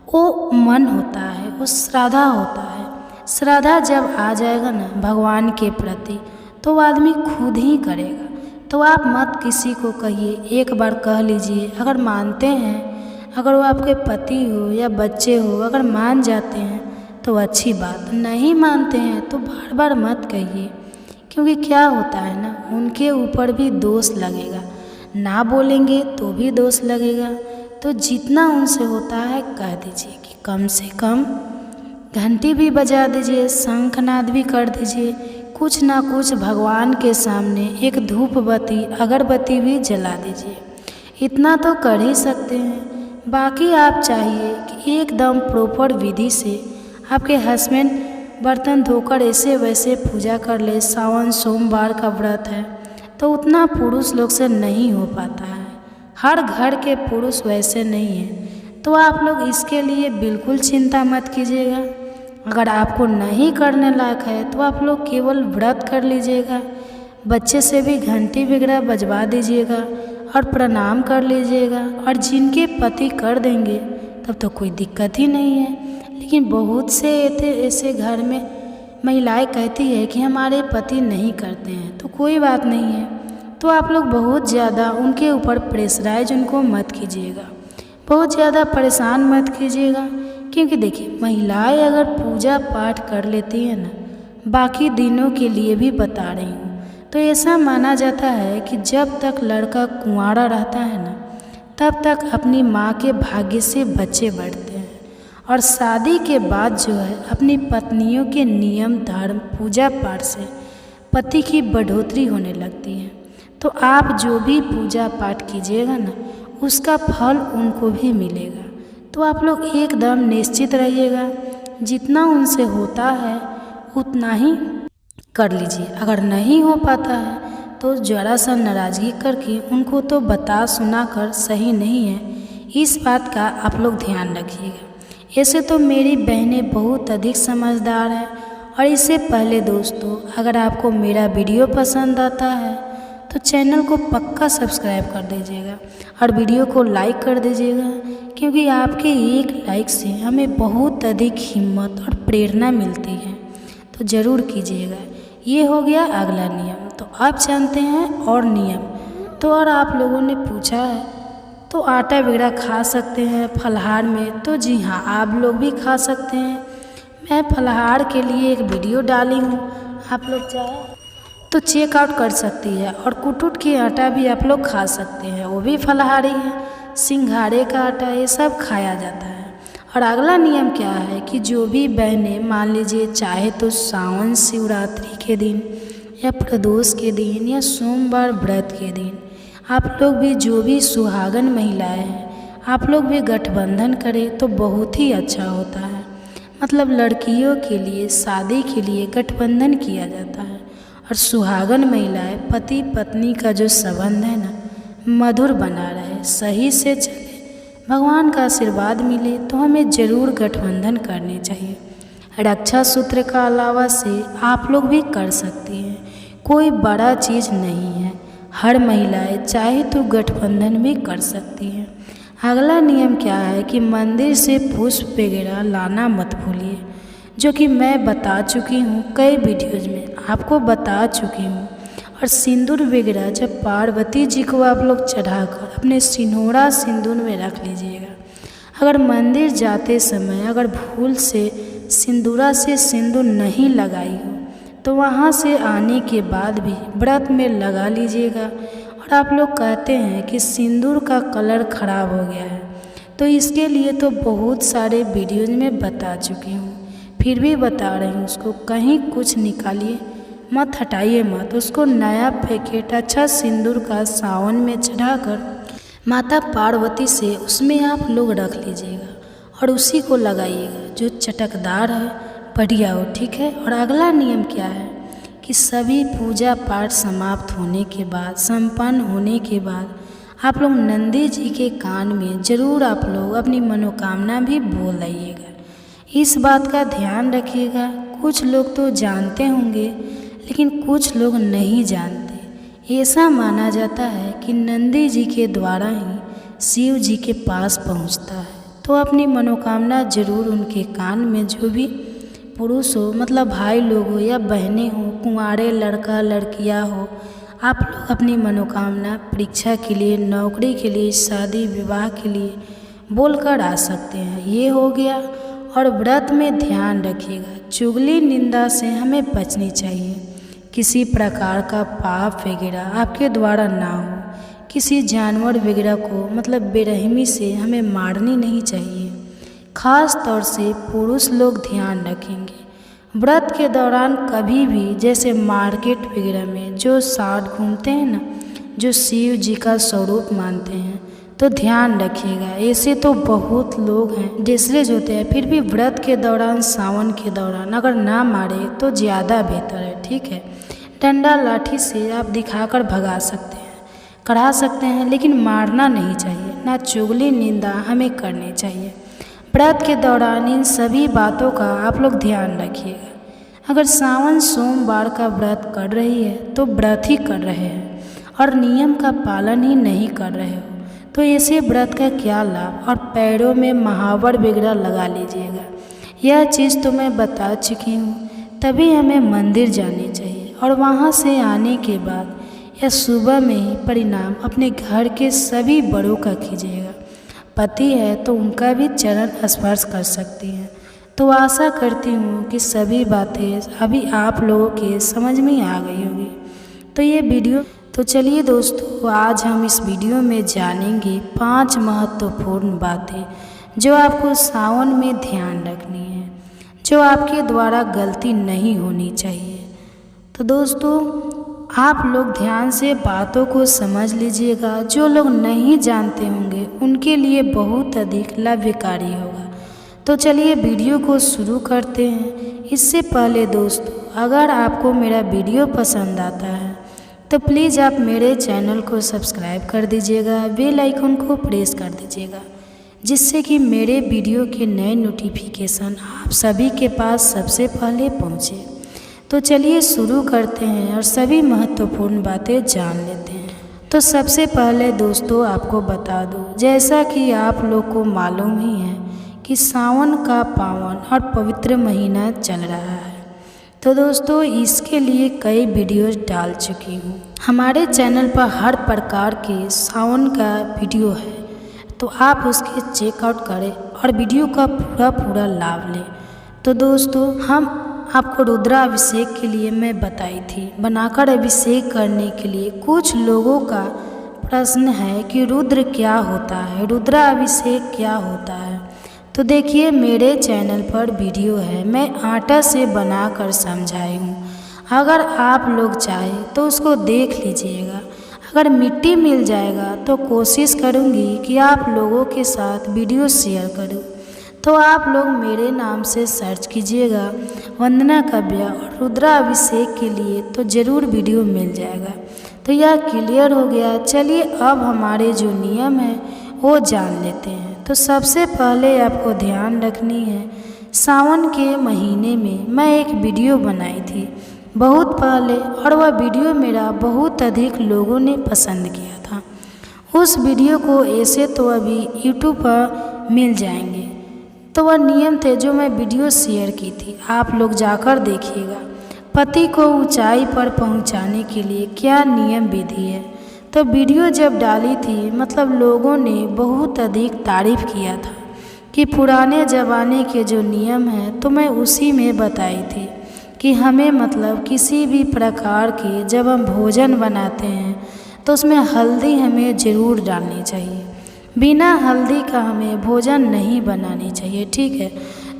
Speaker 1: वो मन होता है, वो श्रद्धा होता है। श्रद्धा जब आ जाएगा ना भगवान के प्रति, तो वो आदमी खुद ही करेगा। तो आप मत किसी को कहिए, एक बार कह लीजिए। अगर मानते हैं, अगर वो आपके पति हो या बच्चे हो, अगर मान जाते हैं तो अच्छी बात, नहीं मानते हैं तो बार बार मत कहिए, क्योंकि क्या होता है ना, उनके ऊपर भी दोष लगेगा, ना बोलेंगे तो भी दोष लगेगा। तो जितना उनसे होता है कह दीजिए कि कम से कम घंटी भी बजा दीजिए, शंखनाद भी कर दीजिए, कुछ ना कुछ भगवान के सामने एक धूप बत्ती, अगरबत्ती भी जला दीजिए। इतना तो कर ही सकते हैं। बाकी आप चाहिए कि एकदम प्रॉपर विधि से आपके हस्बैंड बर्तन धोकर ऐसे वैसे पूजा कर ले, सावन सोमवार का व्रत है, तो उतना पुरुष लोग से नहीं हो पाता है। हर घर के पुरुष वैसे नहीं हैं, तो आप लोग इसके लिए बिल्कुल चिंता मत कीजिएगा। अगर आपको नहीं करने लायक है तो आप लोग केवल व्रत कर लीजिएगा, बच्चे से भी घंटी वगैरह बजवा दीजिएगा और प्रणाम कर लीजिएगा, और जिनके पति कर देंगे तब तो कोई दिक्कत ही नहीं है। लेकिन बहुत से ऐसे घर में महिलाएं कहती है कि हमारे पति नहीं करते हैं, तो कोई बात नहीं है। तो आप लोग बहुत ज़्यादा उनके ऊपर प्रेशराइज उनको मत कीजिएगा, बहुत ज़्यादा परेशान मत कीजिएगा। क्योंकि देखिए, महिलाएं अगर पूजा पाठ कर लेती है ना, बाकी दिनों के लिए भी बता रही हूँ, तो ऐसा माना जाता है कि जब तक लड़का कुंवारा रहता है ना, तब तक अपनी माँ के भाग्य से बच्चे बढ़ते हैं, और शादी के बाद जो है अपनी पत्नियों के नियम धर्म पूजा पाठ से पति की बढ़ोतरी होने लगती है। तो आप जो भी पूजा पाठ कीजिएगा ना, उसका फल उनको भी मिलेगा। तो आप लोग एकदम निश्चित रहिएगा, जितना उनसे होता है उतना ही कर लीजिए। अगर नहीं हो पाता है तो ज़रा सा नाराज़गी करके उनको तो बता सुना कर सही नहीं है, इस बात का आप लोग ध्यान रखिएगा। ऐसे तो मेरी बहनें बहुत अधिक समझदार हैं। और इससे पहले दोस्तों, अगर आपको मेरा वीडियो पसंद आता है तो चैनल को पक्का सब्सक्राइब कर दीजिएगा और वीडियो को लाइक कर दीजिएगा, क्योंकि आपके एक लाइक से हमें बहुत अधिक हिम्मत और प्रेरणा मिलती है। तो ज़रूर कीजिएगा। ये हो गया अगला नियम। तो आप जानते हैं और नियम तो, और आप लोगों ने पूछा है तो आटा वगैरह खा सकते हैं फलाहार में, तो जी हाँ, आप लोग भी खा सकते हैं। मैं फलाहार के लिए एक वीडियो डाली हूँ, आप लोग चाहे तो चेकआउट कर सकती है। और कुटुट की आटा भी आप लोग खा सकते हैं, वो भी फलाहारी है। सिंघाड़े का आटा, ये सब खाया जाता है। और अगला नियम क्या है कि जो भी बहनें मान लीजिए चाहे तो सावन शिवरात्रि के दिन या प्रदोष के दिन या सोमवार व्रत के दिन, आप लोग भी जो भी सुहागन महिलाएं हैं, आप लोग भी गठबंधन करें तो बहुत ही अच्छा होता है। मतलब लड़कियों के लिए शादी के लिए गठबंधन किया जाता है, और सुहागन महिलाएं पति पत्नी का जो संबंध है ना, मधुर बना रहे, सही से चले, भगवान का आशीर्वाद मिले, तो हमें ज़रूर गठबंधन करनी चाहिए। रक्षा सूत्र का अलावा से आप लोग भी कर सकती हैं, कोई बड़ा चीज़ नहीं है। हर महिलाएं चाहे तो गठबंधन भी कर सकती हैं। अगला नियम क्या है कि मंदिर से पुष्प वगैरह लाना मत भूलिए, जो कि मैं बता चुकी हूँ कई वीडियोज़ में, आपको बता चुकी हूँ। और सिंदूर वगैरह जब पार्वती जी को आप लोग चढ़ाकर अपने सिनोरा सिंदूर में रख लीजिएगा। अगर मंदिर जाते समय अगर भूल से सिंदूरा से सिंदूर नहीं लगाई हो तो वहाँ से आने के बाद भी व्रत में लगा लीजिएगा। और आप लोग कहते हैं कि सिंदूर का कलर ख़राब हो गया है, तो इसके लिए तो बहुत सारे वीडियोज़ में बता चुकी हूँ, फिर भी बता रही हूँ। उसको कहीं कुछ निकालिए मत, हटाइए मत, उसको नया पैकेट अच्छा सिंदूर का सावन में चढ़ाकर माता पार्वती से उसमें आप लोग रख लीजिएगा और उसी को लगाइएगा, जो चटकदार है, बढ़िया हो, ठीक है। और अगला नियम क्या है कि सभी पूजा पाठ समाप्त होने के बाद, संपन्न होने के बाद, आप लोग नंदी जी के कान में ज़रूर आप लोग अपनी मनोकामना भी बोल आइएगा। इस बात का ध्यान रखिएगा। कुछ लोग तो जानते होंगे लेकिन कुछ लोग नहीं जानते। ऐसा माना जाता है कि नंदी जी के द्वारा ही शिव जी के पास पहुंचता है। तो अपनी मनोकामना ज़रूर उनके कान में, जो भी पुरुष हो, मतलब भाई लोग हो या बहनें हो, कुंवारे लड़का लड़कियां हो, आप लोग अपनी मनोकामना परीक्षा के लिए, नौकरी के लिए, शादी विवाह के लिए बोलकर आ सकते हैं। ये हो गया। और व्रत में ध्यान रखिएगा, चुगली निंदा से हमें बचनी चाहिए। किसी प्रकार का पाप वगैरह आपके द्वारा ना हो। किसी जानवर वगैरह को मतलब बेरहमी से हमें मारनी नहीं चाहिए। ख़ास तौर से पुरुष लोग ध्यान रखेंगे। व्रत के दौरान कभी भी जैसे मार्केट वगैरह में जो साथ घूमते हैं ना, जो शिव जी का स्वरूप मानते हैं, तो ध्यान रखिएगा। ऐसे तो बहुत लोग हैं डिसलेज होते हैं, फिर भी व्रत के दौरान, सावन के दौरान अगर ना मारे तो ज़्यादा बेहतर है। ठीक है, डंडा लाठी से आप दिखाकर भगा सकते हैं, करा सकते हैं, लेकिन मारना नहीं चाहिए। ना चुगली निंदा हमें करनी चाहिए। व्रत के दौरान इन सभी बातों का आप लोग ध्यान रखिएगा। अगर सावन सोमवार का व्रत कर रही है तो व्रत ही कर रहे हैं और नियम का पालन ही नहीं कर रहे हो तो ऐसे व्रत का क्या लाभ। और पैरों में महावर वगैरह लगा लीजिएगा। यह चीज़ तो मैं बता चुकी हूँ। तभी हमें मंदिर जानी चाहिए और वहाँ से आने के बाद या सुबह में ही परिणाम अपने घर के सभी बड़ों का कीजिएगा। पति है तो उनका भी चरण स्पर्श कर सकती हैं। तो आशा करती हूँ कि सभी बातें अभी आप लोगों के समझ में आ गई होगी। तो ये वीडियो, तो चलिए दोस्तों, आज हम इस वीडियो में जानेंगे 5 महत्वपूर्ण बातें जो आपको सावन में ध्यान रखनी है, जो आपके द्वारा गलती नहीं होनी चाहिए। तो दोस्तों, आप लोग ध्यान से बातों को समझ लीजिएगा। जो लोग नहीं जानते होंगे उनके लिए बहुत अधिक लाभकारी होगा। तो चलिए वीडियो को शुरू करते हैं। इससे पहले दोस्तों, अगर आपको मेरा वीडियो पसंद आता है तो प्लीज़ आप मेरे चैनल को सब्सक्राइब कर दीजिएगा, बेल आइकन को प्रेस कर दीजिएगा, जिससे कि मेरे वीडियो के नए नोटिफिकेशन आप सभी के पास सबसे पहले पहुँचे। तो चलिए शुरू करते हैं और सभी महत्वपूर्ण बातें जान लेते हैं। तो सबसे पहले दोस्तों आपको बता दूं, जैसा कि आप लोग को मालूम ही है कि सावन का पावन और पवित्र महीना चल रहा है। तो दोस्तों, इसके लिए कई वीडियोस डाल चुकी हूँ। हमारे चैनल पर हर प्रकार के सावन का वीडियो है, तो आप उसके चेकआउट करें और वीडियो का पूरा लाभ लें। तो दोस्तों, हम आपको रुद्राभिषेक के लिए मैं बताई थी। बनाकर अभिषेक करने के लिए कुछ लोगों का प्रश्न है कि रुद्र क्या होता है, रुद्राभिषेक क्या होता है। तो देखिए, मेरे चैनल पर वीडियो है, मैं आटा से बनाकर समझाई हूँ। अगर आप लोग चाहें तो उसको देख लीजिएगा। अगर मिट्टी मिल जाएगा तो कोशिश करूँगी कि आप लोगों के साथ वीडियो शेयर करूँ। तो आप लोग मेरे नाम से सर्च कीजिएगा वंदना काव्या और रुद्राभिषेक के लिए, तो ज़रूर वीडियो मिल जाएगा। तो यह क्लियर हो गया। चलिए अब हमारे जो नियम है वो जान लेते हैं। तो सबसे पहले आपको ध्यान रखनी है, सावन के महीने में मैं एक वीडियो बनाई थी बहुत पहले, और वह वीडियो मेरा बहुत अधिक लोगों ने पसंद किया था। उस वीडियो को ऐसे तो अभी यूट्यूब पर मिल जाएंगे। तो वह नियम थे जो मैं वीडियो शेयर की थी, आप लोग जाकर देखिएगा। पति को ऊंचाई पर पहुंचाने के लिए क्या नियम विधि है। तो वीडियो जब डाली थी, मतलब लोगों ने बहुत अधिक तारीफ किया था कि पुराने ज़माने के जो नियम हैं, तो मैं उसी में बताई थी कि हमें मतलब किसी भी प्रकार के जब हम भोजन बनाते हैं तो उसमें हल्दी हमें ज़रूर डालनी चाहिए। बिना हल्दी का हमें भोजन नहीं बनानी चाहिए। ठीक है,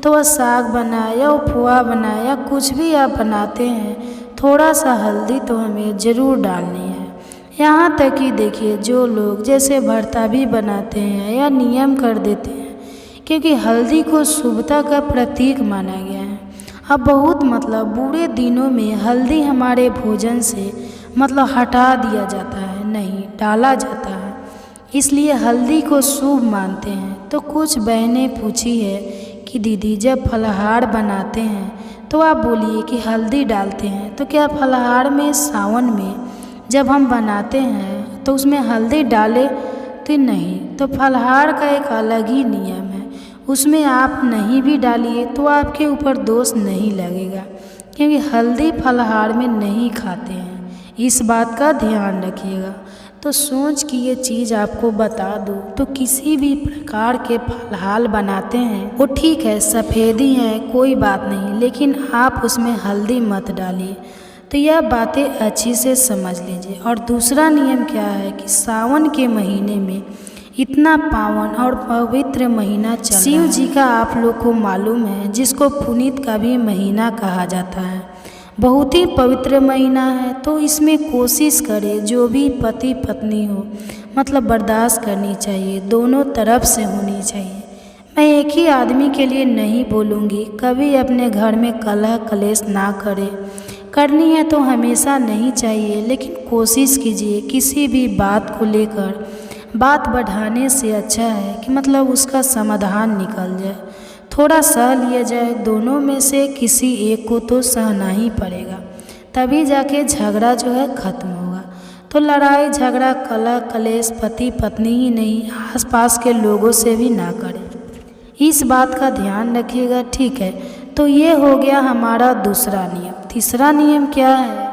Speaker 1: तो वह साग बनाए या उपवा बनाए या कुछ भी आप बनाते हैं, थोड़ा सा हल्दी तो हमें ज़रूर डालनी है। यहाँ तक कि देखिए, जो लोग जैसे भरता भी बनाते हैं या नियम कर देते हैं, क्योंकि हल्दी को शुभता का प्रतीक माना गया है। अब बहुत मतलब बुरे दिनों में हल्दी हमारे भोजन से मतलब हटा दिया जाता है, नहीं डाला जाता है, इसलिए हल्दी को शुभ मानते हैं। तो कुछ बहनें पूछी है कि दीदी जब फलाहार बनाते हैं तो आप बोलिए कि हल्दी डालते हैं, तो क्या फलाहार में सावन में जब हम बनाते हैं तो उसमें हल्दी डाले तो नहीं। तो फलाहार का एक अलग ही नियम है, उसमें आप नहीं भी डालिए तो आपके ऊपर दोष नहीं लगेगा, क्योंकि हल्दी फलाहार में नहीं खाते हैं। इस बात का ध्यान रखिएगा। तो सोच कि ये चीज़ आपको बता दूँ, तो किसी भी प्रकार के फलहार बनाते हैं वो ठीक है, सफ़ेदी है कोई बात नहीं, लेकिन आप उसमें हल्दी मत डालिए। तो यह बातें अच्छी से समझ लीजिए। और दूसरा नियम क्या है कि सावन के महीने में इतना पावन और पवित्र महीना चल रहा है। शिव जी का आप लोग को मालूम है, जिसको पुनीत का भी महीना कहा जाता है, बहुत ही पवित्र महीना है। तो इसमें कोशिश करें जो भी पति पत्नी हो, मतलब बर्दाश्त करनी चाहिए, दोनों तरफ से होनी चाहिए। मैं एक ही आदमी के लिए नहीं बोलूँगी, कभी अपने घर में कलह कलेश ना करे। करनी है तो हमेशा नहीं चाहिए, लेकिन कोशिश कीजिए किसी भी बात को लेकर बात बढ़ाने से अच्छा है कि मतलब उसका समाधान निकल जाए, थोड़ा सह लिया जाए। दोनों में से किसी एक को तो सहना ही पड़ेगा, तभी जाके झगड़ा जो है ख़त्म होगा। तो लड़ाई झगड़ा कलह कलेश पति पत्नी ही नहीं, आसपास के लोगों से भी ना करें, इस बात का ध्यान रखिएगा, ठीक है। तो ये हो गया हमारा दूसरा नियम। तीसरा नियम क्या है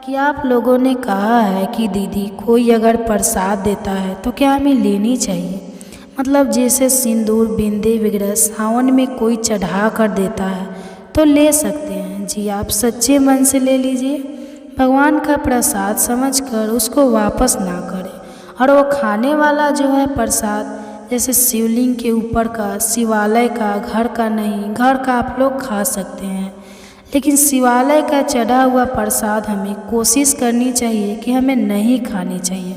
Speaker 1: कि आप लोगों ने कहा है कि दीदी कोई अगर प्रसाद देता है तो क्या हमें लेनी चाहिए, मतलब जैसे सिंदूर बिंदी वगैरह सावन में कोई चढ़ा कर देता है तो ले सकते हैं जी, आप सच्चे मन से ले लीजिए। भगवान का प्रसाद समझकर उसको वापस ना करें। और वो खाने वाला जो है प्रसाद, जैसे शिवलिंग के ऊपर का, शिवालय का, घर का नहीं, घर का आप लोग खा सकते हैं, लेकिन शिवालय का चढ़ा हुआ प्रसाद हमें कोशिश करनी चाहिए कि हमें नहीं खानी चाहिए,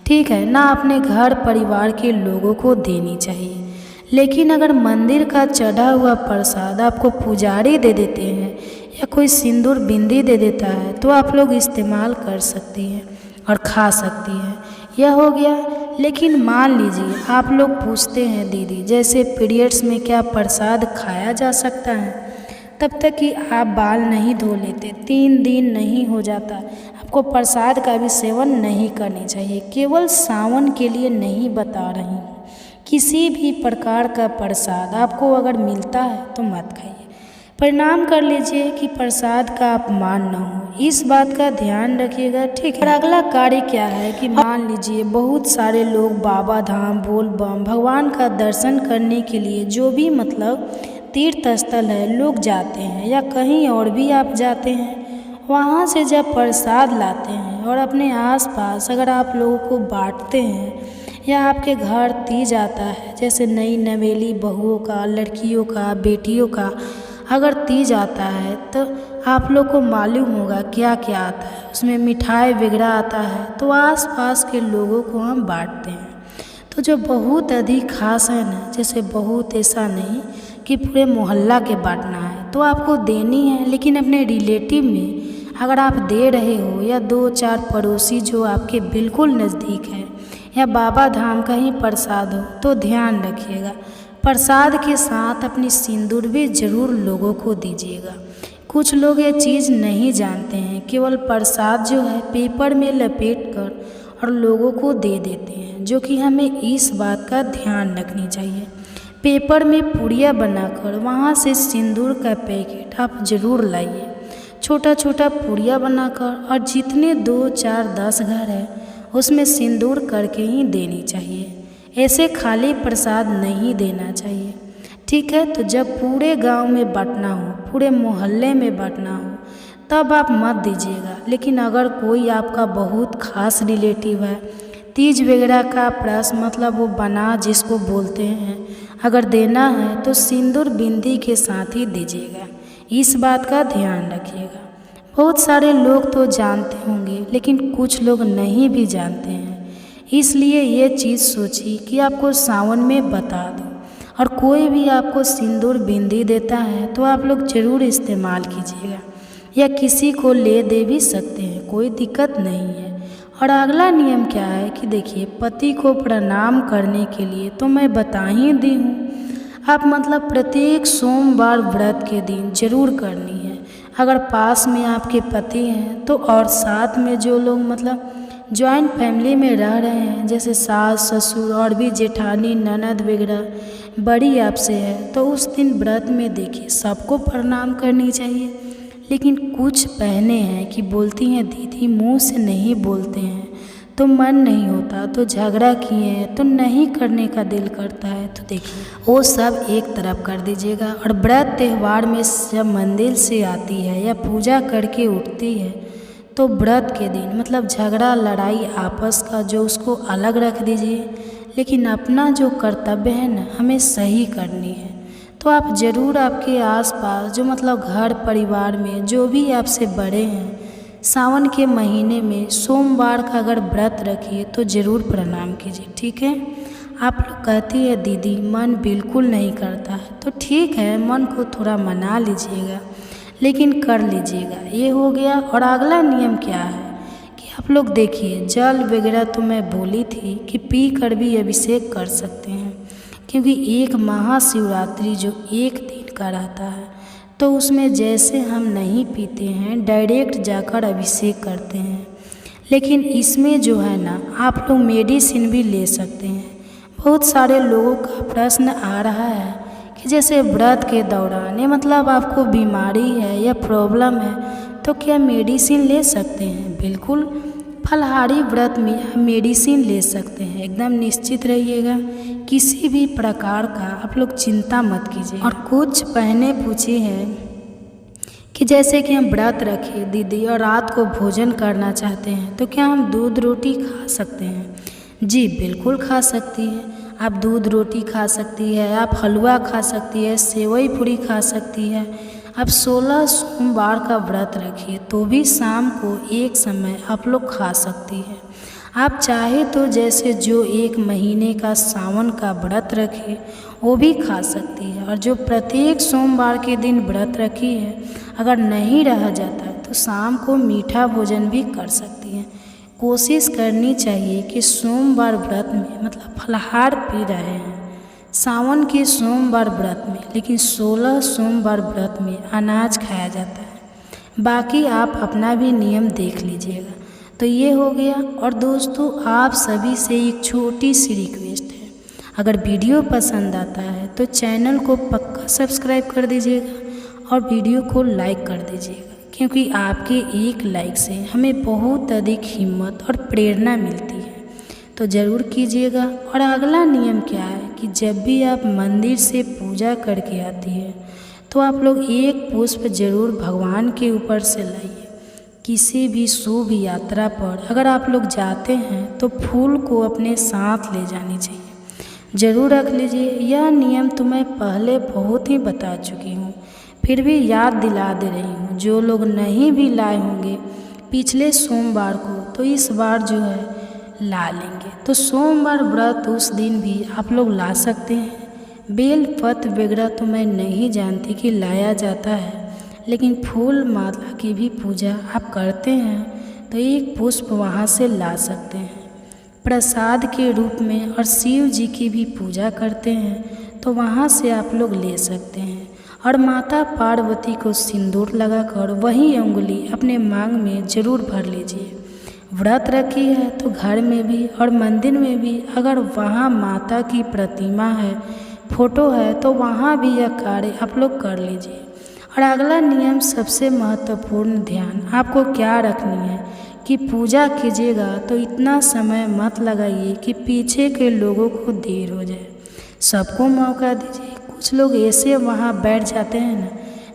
Speaker 1: ठीक है, ना अपने घर परिवार के लोगों को देनी चाहिए। लेकिन अगर मंदिर का चढ़ा हुआ प्रसाद आपको पुजारी दे देते हैं या कोई सिंदूर बिंदी दे देता है तो आप लोग इस्तेमाल कर सकती हैं और खा सकती हैं, यह हो गया। लेकिन मान लीजिए आप लोग पूछते हैं दीदी जैसे पीरियड्स में क्या प्रसाद खाया जा सकता है, तब तक कि आप बाल नहीं धो लेते, 3 दिन नहीं हो जाता, आपको प्रसाद का भी सेवन नहीं करनी चाहिए। केवल सावन के लिए नहीं बता रही हूँ, किसी भी प्रकार का प्रसाद आपको अगर मिलता है तो मत खाइए, प्रणाम कर लीजिए कि प्रसाद का अपमान न हो, इस बात का ध्यान रखिएगा, ठीक है। और अगला कार्य क्या है कि मान लीजिए बहुत सारे लोग बाबा धाम बोल बम भगवान का दर्शन करने के लिए जो भी मतलब तीर्थ स्थल है लोग जाते हैं या कहीं और भी आप जाते हैं, वहाँ से जब प्रसाद लाते हैं और अपने आसपास अगर आप लोगों को बांटते हैं या आपके घर तीज आता है, जैसे नई नवेली बहुओं का, लड़कियों का, बेटियों का अगर तीज आता है तो आप लोग को मालूम होगा क्या क्या आता है, उसमें मिठाई वगैरह आता है, तो आसपास के लोगों को हम बांटते हैं। तो जो बहुत अधिक खास है ना, जैसे बहुत ऐसा नहीं कि पूरे मोहल्ला के बांटना है तो आपको देनी है, लेकिन अपने रिलेटिव में अगर आप दे रहे हो या 2-4 पड़ोसी जो आपके बिल्कुल नज़दीक है या बाबा धाम का ही प्रसाद हो तो ध्यान रखिएगा, प्रसाद के साथ अपनी सिंदूर भी ज़रूर लोगों को दीजिएगा। कुछ लोग ये चीज़ नहीं जानते हैं, केवल प्रसाद जो है पेपर में लपेट कर और लोगों को दे देते हैं, जो कि हमें इस बात का ध्यान रखनी चाहिए। पेपर में पुड़िया बनाकर वहाँ से सिंदूर का पैकेट आप ज़रूर लाइए, छोटा छोटा पुड़िया बनाकर, और जितने 2, 4, 10 घर है उसमें सिंदूर करके ही देनी चाहिए, ऐसे खाली प्रसाद नहीं देना चाहिए, ठीक है। तो जब पूरे गांव में बांटना हो, पूरे मोहल्ले में बांटना हो तब आप मत दीजिएगा। लेकिन अगर कोई आपका बहुत खास रिलेटिव है, तीज वगैरह का प्रश्न मतलब वो बना जिसको बोलते हैं, अगर देना है तो सिंदूर बिंदी के साथ ही दीजिएगा, इस बात का ध्यान रखिएगा। बहुत सारे लोग तो जानते होंगे लेकिन कुछ लोग नहीं भी जानते हैं, इसलिए ये चीज़ सोची कि आपको सावन में बता दूं। और कोई भी आपको सिंदूर बिंदी देता है तो आप लोग ज़रूर इस्तेमाल कीजिएगा, या किसी को ले दे भी सकते हैं, कोई दिक्कत नहीं है। और अगला नियम क्या है कि देखिए, पति को प्रणाम करने के लिए तो मैं बता ही दी हूँ, आप मतलब प्रत्येक सोमवार व्रत के दिन जरूर करनी है। अगर पास में आपके पति हैं तो, और साथ में जो लोग मतलब जॉइंट फैमिली में रह रहे हैं, जैसे सास ससुर और भी जेठानी ननद वगैरह बड़ी आपसे है, तो उस दिन व्रत में देखिए सबको प्रणाम करनी चाहिए। लेकिन कुछ बहनें हैं कि बोलती हैं दीदी मुंह से नहीं बोलते हैं तो मन नहीं होता, तो झगड़ा किए हैं तो नहीं करने का दिल करता है, तो देखिए वो सब एक तरफ कर दीजिएगा। और व्रत त्यौहार में जब मंदिर से आती है या पूजा करके उठती है तो व्रत के दिन मतलब झगड़ा लड़ाई आपस का जो उसको अलग रख दीजिए, लेकिन अपना जो कर्तव्य है ना हमें सही करनी है। तो आप ज़रूर आपके आसपास जो मतलब घर परिवार में जो भी आपसे बड़े हैं सावन के महीने में सोमवार का अगर व्रत रखिए तो ज़रूर प्रणाम कीजिए, ठीक है। आप लोग कहती है दीदी मन बिल्कुल नहीं करता है, तो ठीक है मन को थोड़ा मना लीजिएगा, लेकिन कर लीजिएगा, ये हो गया। और अगला नियम क्या है कि आप लोग देखिए, जल वगैरह तो मैं बोली थी कि पी कर भी अभिषेक कर सकते हैं, क्योंकि एक महाशिवरात्रि जो एक दिन का रहता है, तो उसमें जैसे हम नहीं पीते हैं, डायरेक्ट जाकर अभिषेक करते हैं। लेकिन इसमें जो है ना, आप लोग मेडिसिन भी ले सकते हैं। बहुत सारे लोगों का प्रश्न आ रहा है कि जैसे व्रत के दौरान मतलब आपको बीमारी है या प्रॉब्लम है, तो क्या मेडिसिन ले सकते हैं? बिल्कुल, फलाहारी व्रत में आप मेडिसिन ले सकते हैं, एकदम निश्चित रहिएगा, किसी भी प्रकार का आप लोग चिंता मत कीजिए। और कुछ बहनें पूछी हैं कि जैसे कि हम व्रत रखें दीदी और रात को भोजन करना चाहते हैं, तो क्या हम दूध रोटी खा सकते हैं? जी बिल्कुल खा सकती है, आप दूध रोटी खा सकती है, आप हलवा खा सकती है, सेवई पूरी खा सकती है। आप 16 सोमवार का व्रत रखिए तो भी शाम को एक समय आप लोग खा सकती है। आप चाहे तो जैसे जो एक महीने का सावन का व्रत रखे वो भी खा सकती है, और जो प्रत्येक सोमवार के दिन व्रत रखी है अगर नहीं रहा जाता तो शाम को मीठा भोजन भी कर सकती है। कोशिश करनी चाहिए कि सोमवार व्रत में मतलब फलाहार पी रहे हैं सावन के सोमवार व्रत में, लेकिन 16 सोमवार व्रत में अनाज खाया जाता है। बाकी आप अपना भी नियम देख लीजिएगा। तो ये हो गया। और दोस्तों, आप सभी से एक छोटी सी रिक्वेस्ट है, अगर वीडियो पसंद आता है तो चैनल को पक्का सब्सक्राइब कर दीजिएगा और वीडियो को लाइक कर दीजिएगा, क्योंकि आपके एक लाइक से हमें बहुत अधिक हिम्मत और प्रेरणा मिलती है, तो ज़रूर कीजिएगा। और अगला नियम क्या है कि जब भी आप मंदिर से पूजा करके आती है तो आप लोग एक पुष्प जरूर भगवान के ऊपर से लाइए। किसी भी शुभ यात्रा पर अगर आप लोग जाते हैं तो फूल को अपने साथ ले जानी चाहिए, ज़रूर रख लीजिए। यह नियम तो मैं पहले बहुत ही बता चुकी हूँ, फिर भी याद दिला दे रही हूँ। जो लोग नहीं भी लाए होंगे पिछले सोमवार को, तो इस बार जो है ला लेंगे। तो सोमवार व्रत उस दिन भी आप लोग ला सकते हैं। बेल पत्र वगैरह तो मैं नहीं जानती कि लाया जाता है, लेकिन फूल माला की भी पूजा आप करते हैं तो एक पुष्प वहाँ से ला सकते हैं प्रसाद के रूप में। और शिव जी की भी पूजा करते हैं तो वहाँ से आप लोग ले सकते हैं। और माता पार्वती को सिंदूर लगाकर वही उंगली अपने मांग में ज़रूर भर लीजिए। व्रत रखी है तो घर में भी और मंदिर में भी अगर वहाँ माता की प्रतिमा है, फोटो है, तो वहाँ भी यह कार्य आप लोग कर लीजिए। और अगला नियम सबसे महत्वपूर्ण ध्यान आपको क्या रखनी है कि पूजा कीजिएगा तो इतना समय मत लगाइए कि पीछे के लोगों को देर हो जाए, सबको मौका दीजिए। कुछ लोग ऐसे वहाँ बैठ जाते हैं ना,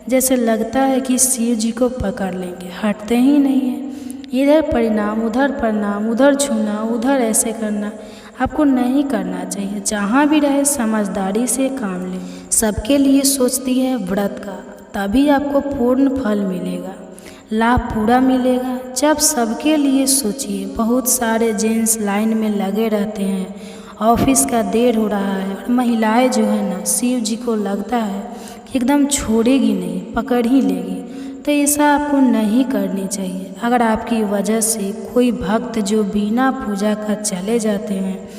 Speaker 1: जैसे लगता है कि शिव जी को पकड़ लेंगे, हटते ही नहीं है। इधर प्रणाम, उधर छूना, उधर ऐसे करना आपको नहीं करना चाहिए। जहाँ भी रहे समझदारी से काम लें। सबके लिए सोचती है व्रत का, तभी आपको पूर्ण फल मिलेगा, लाभ पूरा मिलेगा। जब सबके लिए सोचिए, बहुत सारे जेंट्स लाइन में लगे रहते हैं, ऑफिस का देर हो रहा है, और महिलाएं जो है ना, शिव जी को लगता है कि एकदम छोड़ेगी नहीं, पकड़ ही लेगी। तो ऐसा आपको नहीं करनी चाहिए। अगर आपकी वजह से कोई भक्त जो बिना पूजा का चले जाते हैं,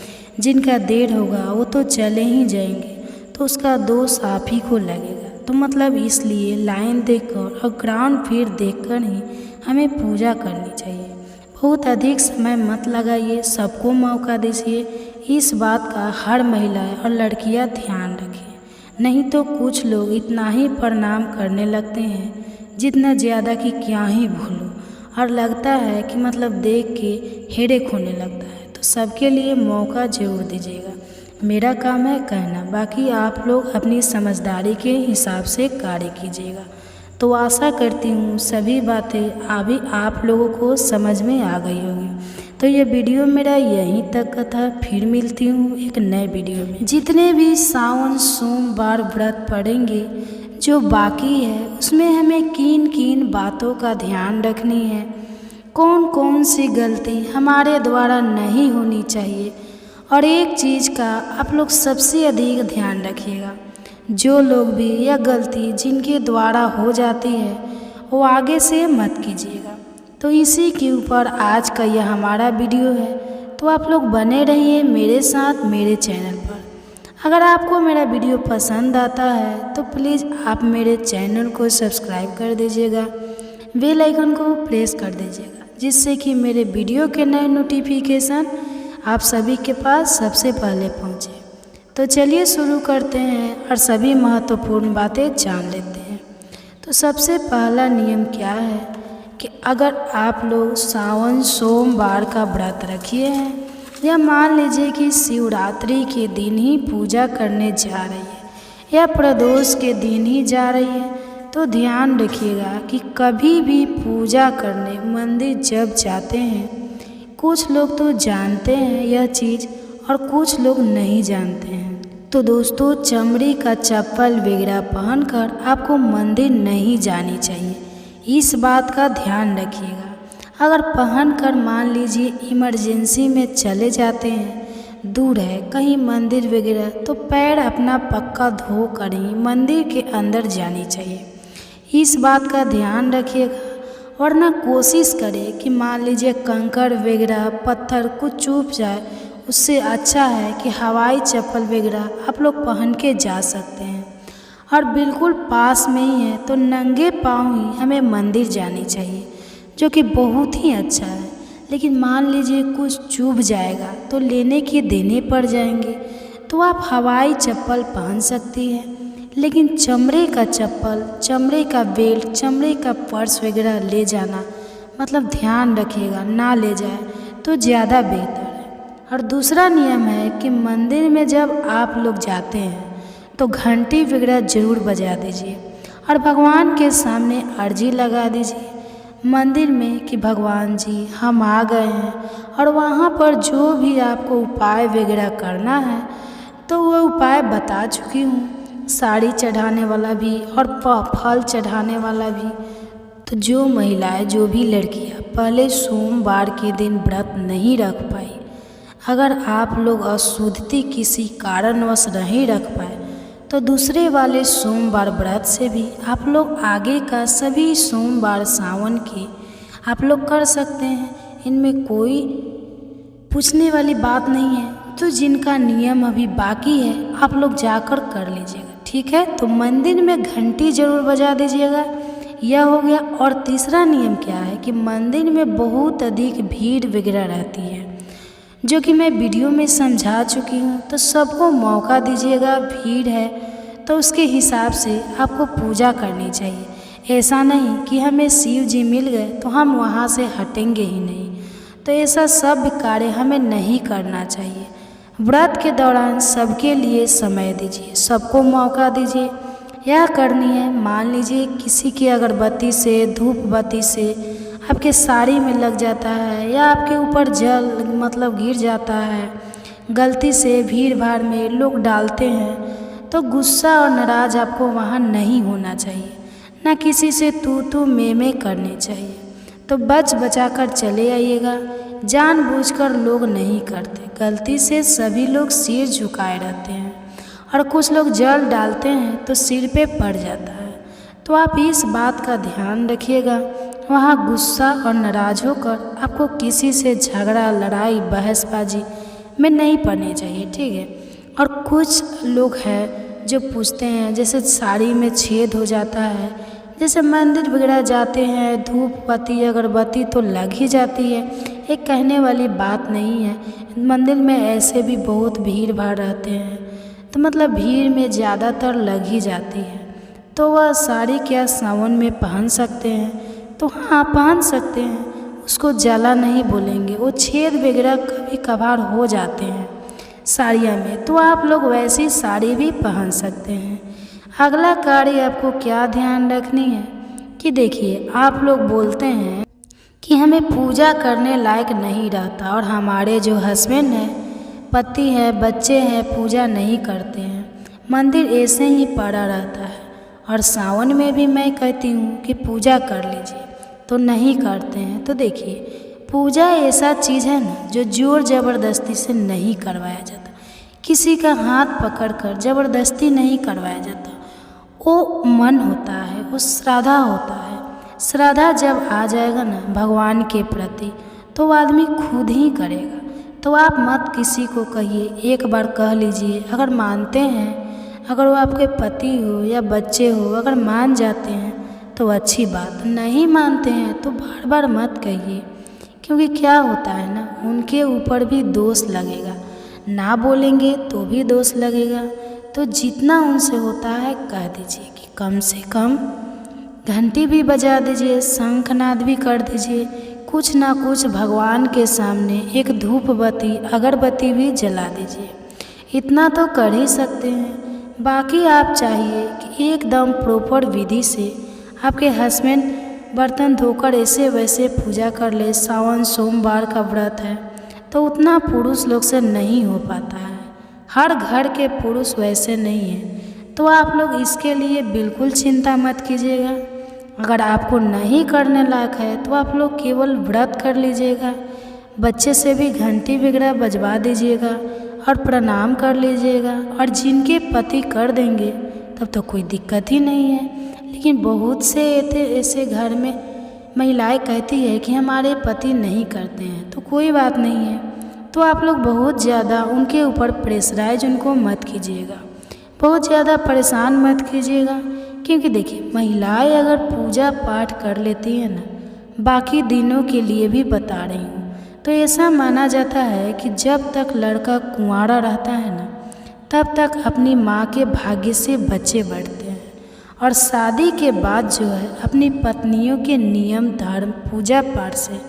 Speaker 1: जिनका देर होगा वो तो चले ही जाएंगे, तो उसका दोष आप ही को लगेगा। तो मतलब इसलिए लाइन देखकर और ग्राउंड फिर देखकर ही हमें पूजा करनी चाहिए। बहुत अधिक समय मत लगाइए, सबको मौका दीजिए। इस बात का हर महिला और लड़कियां ध्यान रखें, नहीं तो कुछ लोग इतना ही प्रणाम करने लगते हैं जितना ज़्यादा कि क्या ही भूलो, और लगता है कि मतलब देख के हेडेक होने लगता है। तो सबके लिए मौका जरूर दीजिएगा। मेरा काम है कहना, बाकी आप लोग अपनी समझदारी के हिसाब से कार्य कीजिएगा। तो आशा करती हूँ सभी बातें अभी आप लोगों को समझ में आ गई होगी। तो ये वीडियो मेरा यहीं तक का था, फिर मिलती हूँ एक नए वीडियो में। जितने भी सावन सोमवार व्रत पड़ेंगे जो बाकी है, उसमें हमें किन किन बातों का ध्यान रखनी है कौन कौन सी गलती हमारे द्वारा नहीं होनी चाहिए। और एक चीज़ का आप लोग सबसे अधिक ध्यान रखिएगा, जो लोग भी यह गलती जिनके द्वारा हो जाती है वो आगे से मत कीजिएगा। तो इसी के ऊपर आज का यह हमारा वीडियो है। तो आप लोग बने रहिए मेरे साथ मेरे चैनल पर। अगर आपको मेरा वीडियो पसंद आता है तो प्लीज़ आप मेरे चैनल को सब्सक्राइब कर दीजिएगा, बेल आइकन को प्रेस कर दीजिएगा, जिससे कि मेरे वीडियो के नए नोटिफिकेशन आप सभी के पास सबसे पहले पहुँचे। तो चलिए शुरू करते हैं और सभी महत्वपूर्ण बातें जान लेते हैं। तो सबसे पहला नियम क्या है कि अगर आप लोग सावन सोमवार का व्रत रखिए हैं या मान लीजिए कि शिवरात्रि के दिन ही पूजा करने जा रही है या प्रदोष के दिन ही जा रही है, तो ध्यान रखिएगा कि कभी भी पूजा करने मंदिर जब जाते हैं, कुछ लोग तो जानते हैं यह चीज़ और कुछ लोग नहीं जानते हैं। तो दोस्तों, चमड़ी का चप्पल वगैरह पहनकर आपको मंदिर नहीं जानी चाहिए, इस बात का ध्यान रखिएगा। अगर पहनकर मान लीजिए इमरजेंसी में चले जाते हैं, दूर है कहीं मंदिर वगैरह, तो पैर अपना पक्का धो कर ही मंदिर के अंदर जानी चाहिए, इस बात का ध्यान रखिएगा। वरना कोशिश करें कि मान लीजिए कंकड़ वगैरह पत्थर कुछ चुभ जाए, उससे अच्छा है कि हवाई चप्पल वगैरह आप लोग पहन के जा सकते हैं। और बिल्कुल पास में ही है तो नंगे पाँव ही हमें मंदिर जानी चाहिए, जो कि बहुत ही अच्छा है। लेकिन मान लीजिए कुछ चुभ जाएगा तो लेने के देने पड़ जाएंगे, तो आप हवाई चप्पल पहन सकती हैं। लेकिन चमड़े का चप्पल, चमड़े का बेल्ट, चमड़े का पर्स वगैरह ले जाना मतलब ध्यान रखिएगा ना ले जाए तो ज़्यादा बेहतर है। और दूसरा नियम है कि मंदिर में जब आप लोग जाते हैं तो घंटी वगैरह ज़रूर बजा दीजिए और भगवान के सामने अर्जी लगा दीजिए मंदिर में कि भगवान जी हम आ गए हैं। और वहाँ पर जो भी आपको उपाय वगैरह करना है तो वह उपाय बता चुकी हूँ, साड़ी चढ़ाने वाला भी और फल चढ़ाने वाला भी। तो जो महिलाएं, जो भी लड़कियां पहले सोमवार के दिन व्रत नहीं रख पाई, अगर आप लोग अशुद्धि किसी कारणवश नहीं रख पाए तो दूसरे वाले सोमवार व्रत से भी आप लोग आगे का सभी सोमवार सावन के आप लोग कर सकते हैं। इनमें कोई पूछने वाली बात नहीं है। तो जिनका नियम अभी बाकी है आप लोग जाकर कर लीजिएगा, ठीक है। तो मंदिर में घंटी ज़रूर बजा दीजिएगा, यह हो गया। और तीसरा नियम क्या है कि मंदिर में बहुत अधिक भीड़ वगैरह रहती है, जो कि मैं वीडियो में समझा चुकी हूँ। तो सबको मौका दीजिएगा, भीड़ है तो उसके हिसाब से आपको पूजा करनी चाहिए। ऐसा नहीं कि हमें शिव जी मिल गए तो हम वहाँ से हटेंगे ही नहीं। तो ऐसा सब कार्य हमें नहीं करना चाहिए। व्रत के दौरान सबके लिए समय दीजिए, सबको मौका दीजिए। यह करनी है, मान लीजिए किसी की अगरबत्ती से, धूप बत्ती से आपके साड़ी में लग जाता है या आपके ऊपर जल मतलब गिर जाता है, गलती से भीड़ भाड़ में लोग डालते हैं, तो गुस्सा और नाराज़ आपको वहाँ नहीं होना चाहिए, ना किसी से तू मैं करनी चाहिए। तो बच बचा कर चले आइएगा। जानबूझकर लोग नहीं करते, गलती से सभी लोग सिर झुकाए रहते हैं और कुछ लोग जल डालते हैं तो सिर पे पड़ जाता है। तो आप इस बात का ध्यान रखिएगा, वहाँ गुस्सा और नाराज़ होकर आपको किसी से झगड़ा, लड़ाई, बहसबाजी में नहीं पड़नी चाहिए, ठीक है। और कुछ लोग हैं जो पूछते हैं, जैसे साड़ी में छेद हो जाता है, जैसे मंदिर वगैरह जाते हैं, धूप बत्ती अगरबत्ती तो लग ही जाती है, एक कहने वाली बात नहीं है। मंदिर में ऐसे भी बहुत भीड़ भाड़ रहते हैं, तो मतलब भीड़ में ज़्यादातर लग ही जाती है। तो वह साड़ी क्या सावन में पहन सकते हैं? तो हाँ पहन सकते हैं, उसको जला नहीं बोलेंगे। वो छेद वगैरह कभी कभार हो जाते हैं साड़ियाँ में, तो आप लोग वैसी साड़ी भी पहन सकते हैं। अगला कार्य आपको क्या ध्यान रखनी है कि देखिए, आप लोग बोलते हैं कि हमें पूजा करने लायक नहीं रहता और हमारे जो हस्बैंड हैं, पति है, बच्चे हैं, पूजा नहीं करते हैं, मंदिर ऐसे ही पड़ा रहता है। और सावन में भी मैं कहती हूँ कि पूजा कर लीजिए। तो नहीं करते हैं। तो देखिए, पूजा ऐसा चीज़ है ना जो ज़ोर ज़बरदस्ती से नहीं करवाया जाता, किसी का हाथ पकड़कर ज़बरदस्ती नहीं करवाया जाता। वो मन होता है, वो श्रद्धा होता है। श्रद्धा जब आ जाएगा ना भगवान के प्रति तो वो आदमी खुद ही करेगा। तो आप मत किसी को कहिए, एक बार कह लीजिए। अगर मानते हैं, अगर वो आपके पति हो या बच्चे हो, अगर मान जाते हैं तो अच्छी बात, नहीं मानते हैं तो बार बार मत कहिए। क्योंकि क्या होता है ना, उनके ऊपर भी दोष लगेगा, ना बोलेंगे तो भी दोष लगेगा। तो जितना उनसे होता है कह दीजिए कि कम से कम घंटी भी बजा दीजिए, शंखनाद भी कर दीजिए, कुछ ना कुछ भगवान के सामने एक धूप बत्ती अगरबत्ती भी जला दीजिए। इतना तो कर ही सकते हैं। बाकी आप चाहिए कि एकदम प्रॉपर विधि से आपके हस्बैंड बर्तन धोकर ऐसे वैसे पूजा कर ले, सावन सोमवार का व्रत है, तो उतना पुरुष लोग से नहीं हो पाता है। हर घर के पुरुष वैसे नहीं हैं। तो आप लोग इसके लिए बिल्कुल चिंता मत कीजिएगा। अगर आपको नहीं करने लायक है तो आप लोग केवल व्रत कर लीजिएगा, बच्चे से भी घंटी वगैरह बजवा दीजिएगा और प्रणाम कर लीजिएगा। और जिनके पति कर देंगे तब तो कोई दिक्कत ही नहीं है। लेकिन बहुत से ऐसे घर में महिलाएं कहती है कि हमारे पति नहीं करते हैं, तो कोई बात नहीं है। तो आप लोग बहुत ज़्यादा उनके ऊपर प्रेशराइज उनको मत कीजिएगा, बहुत ज़्यादा परेशान मत कीजिएगा। क्योंकि देखिए, महिलाएं अगर पूजा पाठ कर लेती है ना, बाकी दिनों के लिए भी बता रही हूँ, तो ऐसा माना जाता है कि जब तक लड़का कुंवारा रहता है ना, तब तक अपनी माँ के भाग्य से बच्चे बढ़ते हैं। और शादी के बाद जो है अपनी पत्नियों के नियम धर्म पूजा पाठ से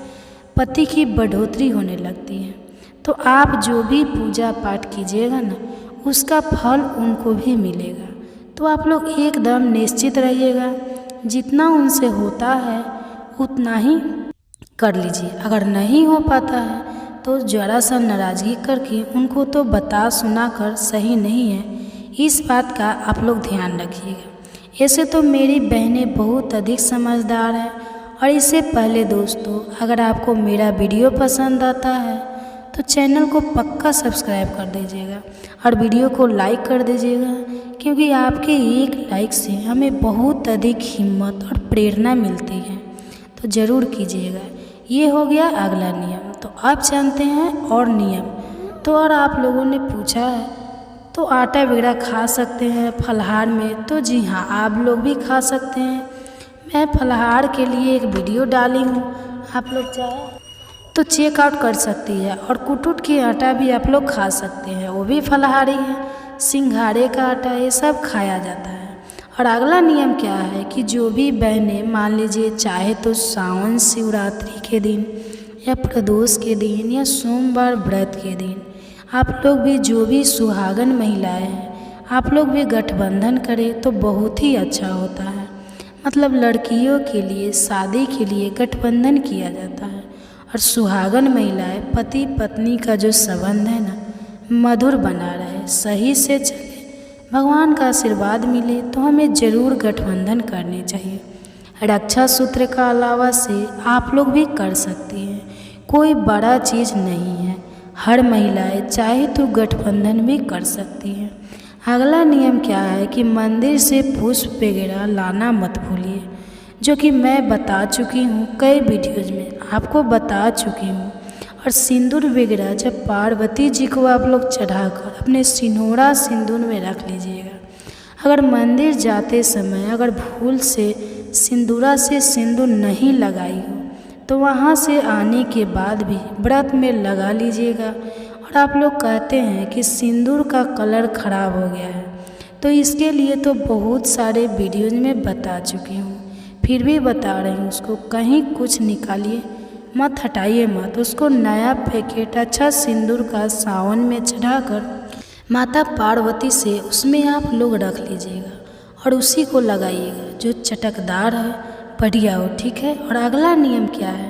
Speaker 1: पति की बढ़ोतरी होने लगती है। तो आप जो भी पूजा पाठ कीजिएगा ना, उसका फल उनको भी मिलेगा। तो आप लोग एकदम निश्चित रहिएगा, जितना उनसे होता है उतना ही कर लीजिए। अगर नहीं हो पाता है तो ज़रा सा नाराज़गी करके उनको तो बता सुना कर सही नहीं है, इस बात का आप लोग ध्यान रखिएगा। ऐसे तो मेरी बहनें बहुत अधिक समझदार हैं। और इससे पहले दोस्तों, अगर आपको मेरा वीडियो पसंद आता है तो चैनल को पक्का सब्सक्राइब कर दीजिएगा और वीडियो को लाइक कर दीजिएगा। क्योंकि आपके एक लाइक से हमें बहुत अधिक हिम्मत और प्रेरणा मिलती है। तो ज़रूर कीजिएगा। ये हो गया अगला नियम। तो आप जानते हैं और नियम तो, और आप लोगों ने पूछा है तो आटा वगैरह खा सकते हैं फलाहार में। तो जी हाँ, आप लोग भी खा सकते हैं। मैं फलाहार के लिए एक वीडियो डाली हूँ, आप लोग चाहे तो चेकआउट कर सकती है। और कुटुट की आटा भी आप लोग खा सकते हैं, वो भी फलाहारी है। सिंघाड़े का आटा, ये सब खाया जाता है। और अगला नियम क्या है कि जो भी बहनें मान लीजिए चाहे तो सावन शिवरात्रि के दिन या प्रदोष के दिन या सोमवार व्रत के दिन, आप लोग भी जो भी सुहागन महिलाएं हैं, आप लोग भी गठबंधन करें तो बहुत ही अच्छा होता है। मतलब लड़कियों के लिए शादी के लिए गठबंधन किया जाता है। और सुहागन महिलाएं, पति पत्नी का जो संबंध है ना, मधुर बना रहे, सही से चले, भगवान का आशीर्वाद मिले, तो हमें ज़रूर गठबंधन करनी चाहिए। रक्षा सूत्र का अलावा से आप लोग भी कर सकती हैं, कोई बड़ा चीज़ नहीं है। हर महिलाएं चाहे तो गठबंधन भी कर सकती हैं। अगला नियम क्या है कि मंदिर से पुष्प वगैरह लाना मत भूलिए, जो कि मैं बता चुकी हूँ कई वीडियोज़ में, आपको बता चुकी हूँ। और सिंदूर वगैरह जब पार्वती जी को आप लोग चढ़ाकर अपने सिंदूरा सिंदूर में रख लीजिएगा। अगर मंदिर जाते समय अगर भूल से सिंदूरा से सिंदूर नहीं लगाई हो तो वहाँ से आने के बाद भी व्रत में लगा लीजिएगा। और आप लोग कहते हैं कि सिंदूर का कलर ख़राब हो गया है, तो इसके लिए तो बहुत सारे वीडियोज़ में बता चुकी हूँ, फिर भी बता रही हूँ। उसको कहीं कुछ निकालिए मत, हटाइए मत, उसको नया पैकेट अच्छा सिंदूर का सावन में चढ़ाकर माता पार्वती से उसमें आप लोग रख लीजिएगा और उसी को लगाइएगा, जो चटकदार है, बढ़िया हो, ठीक है। और अगला नियम क्या है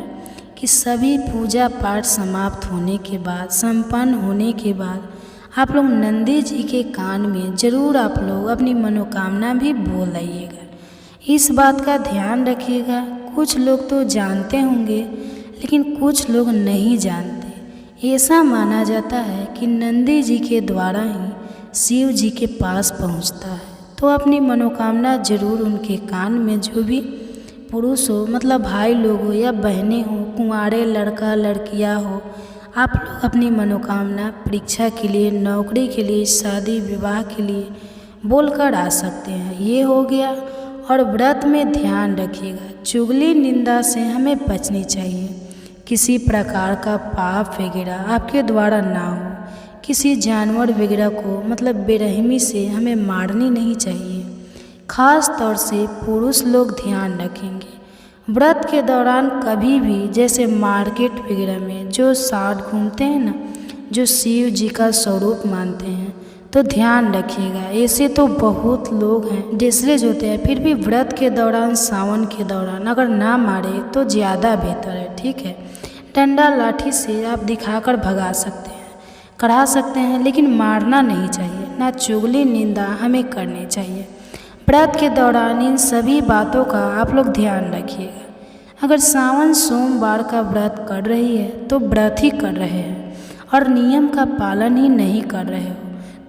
Speaker 1: कि सभी पूजा पाठ समाप्त होने के बाद, संपन्न होने के बाद, आप लोग नंदी जी के कान में ज़रूर आप लोग अपनी मनोकामना भी बोल आइएगा। इस बात का ध्यान रखिएगा, कुछ लोग तो जानते होंगे, लेकिन कुछ लोग नहीं जानते। ऐसा माना जाता है कि नंदी जी के द्वारा ही शिव जी के पास पहुंचता है। तो अपनी मनोकामना जरूर उनके कान में, जो भी पुरुष हो, मतलब भाई लोग हो या बहनें हो, कुंवारे लड़का लड़कियां हो, आप लोग अपनी मनोकामना परीक्षा के लिए, नौकरी के लिए, शादी विवाह के लिए बोलकर आ सकते हैं। ये हो गया। और व्रत में ध्यान रखिएगा, चुगली निंदा से हमें बचनी चाहिए। किसी प्रकार का पाप वगैरह आपके द्वारा ना हो। किसी जानवर वगैरह को मतलब बेरहमी से हमें मारनी नहीं चाहिए। खास तौर से पुरुष लोग ध्यान रखेंगे। व्रत के दौरान कभी भी, जैसे मार्केट वगैरह में जो साथ घूमते हैं ना, जो शिव जी का स्वरूप मानते हैं, तो ध्यान रखिएगा। ऐसे तो बहुत लोग हैं डिसरेज होते हैं, फिर भी व्रत के दौरान, सावन के दौरान अगर ना मारे तो ज़्यादा बेहतर है। ठीक है, डंडा लाठी से आप दिखाकर भगा सकते हैं, करा सकते हैं, लेकिन मारना नहीं चाहिए। ना चुगली निंदा हमें करनी चाहिए। व्रत के दौरान इन सभी बातों का आप लोग ध्यान रखिएगा। अगर सावन सोमवार का व्रत कर रही है तो व्रत ही कर रहे हैं और नियम का पालन ही नहीं कर रहे हो,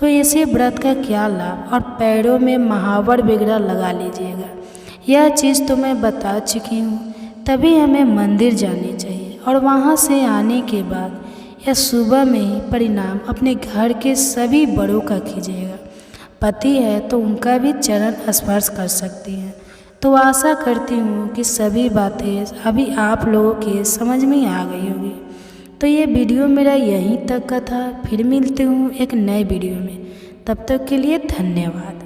Speaker 1: तो ऐसे व्रत का क्या लाभ। और पैरों में महावर वगैरह लगा लीजिएगा। यह चीज़ तो मैं बता चुकी हूँ। तभी हमें मंदिर जानी चाहिए और वहाँ से आने के बाद या सुबह में ही परिणाम अपने घर के सभी बड़ों का कीजिएगा। पति है तो उनका भी चरण स्पर्श कर सकती हैं। तो आशा करती हूँ कि सभी बातें अभी आप लोगों के समझ में आ गई होगी। तो ये वीडियो मेरा यहीं तक का था। फिर मिलती हूँ एक नए वीडियो में। तब तक के लिए धन्यवाद।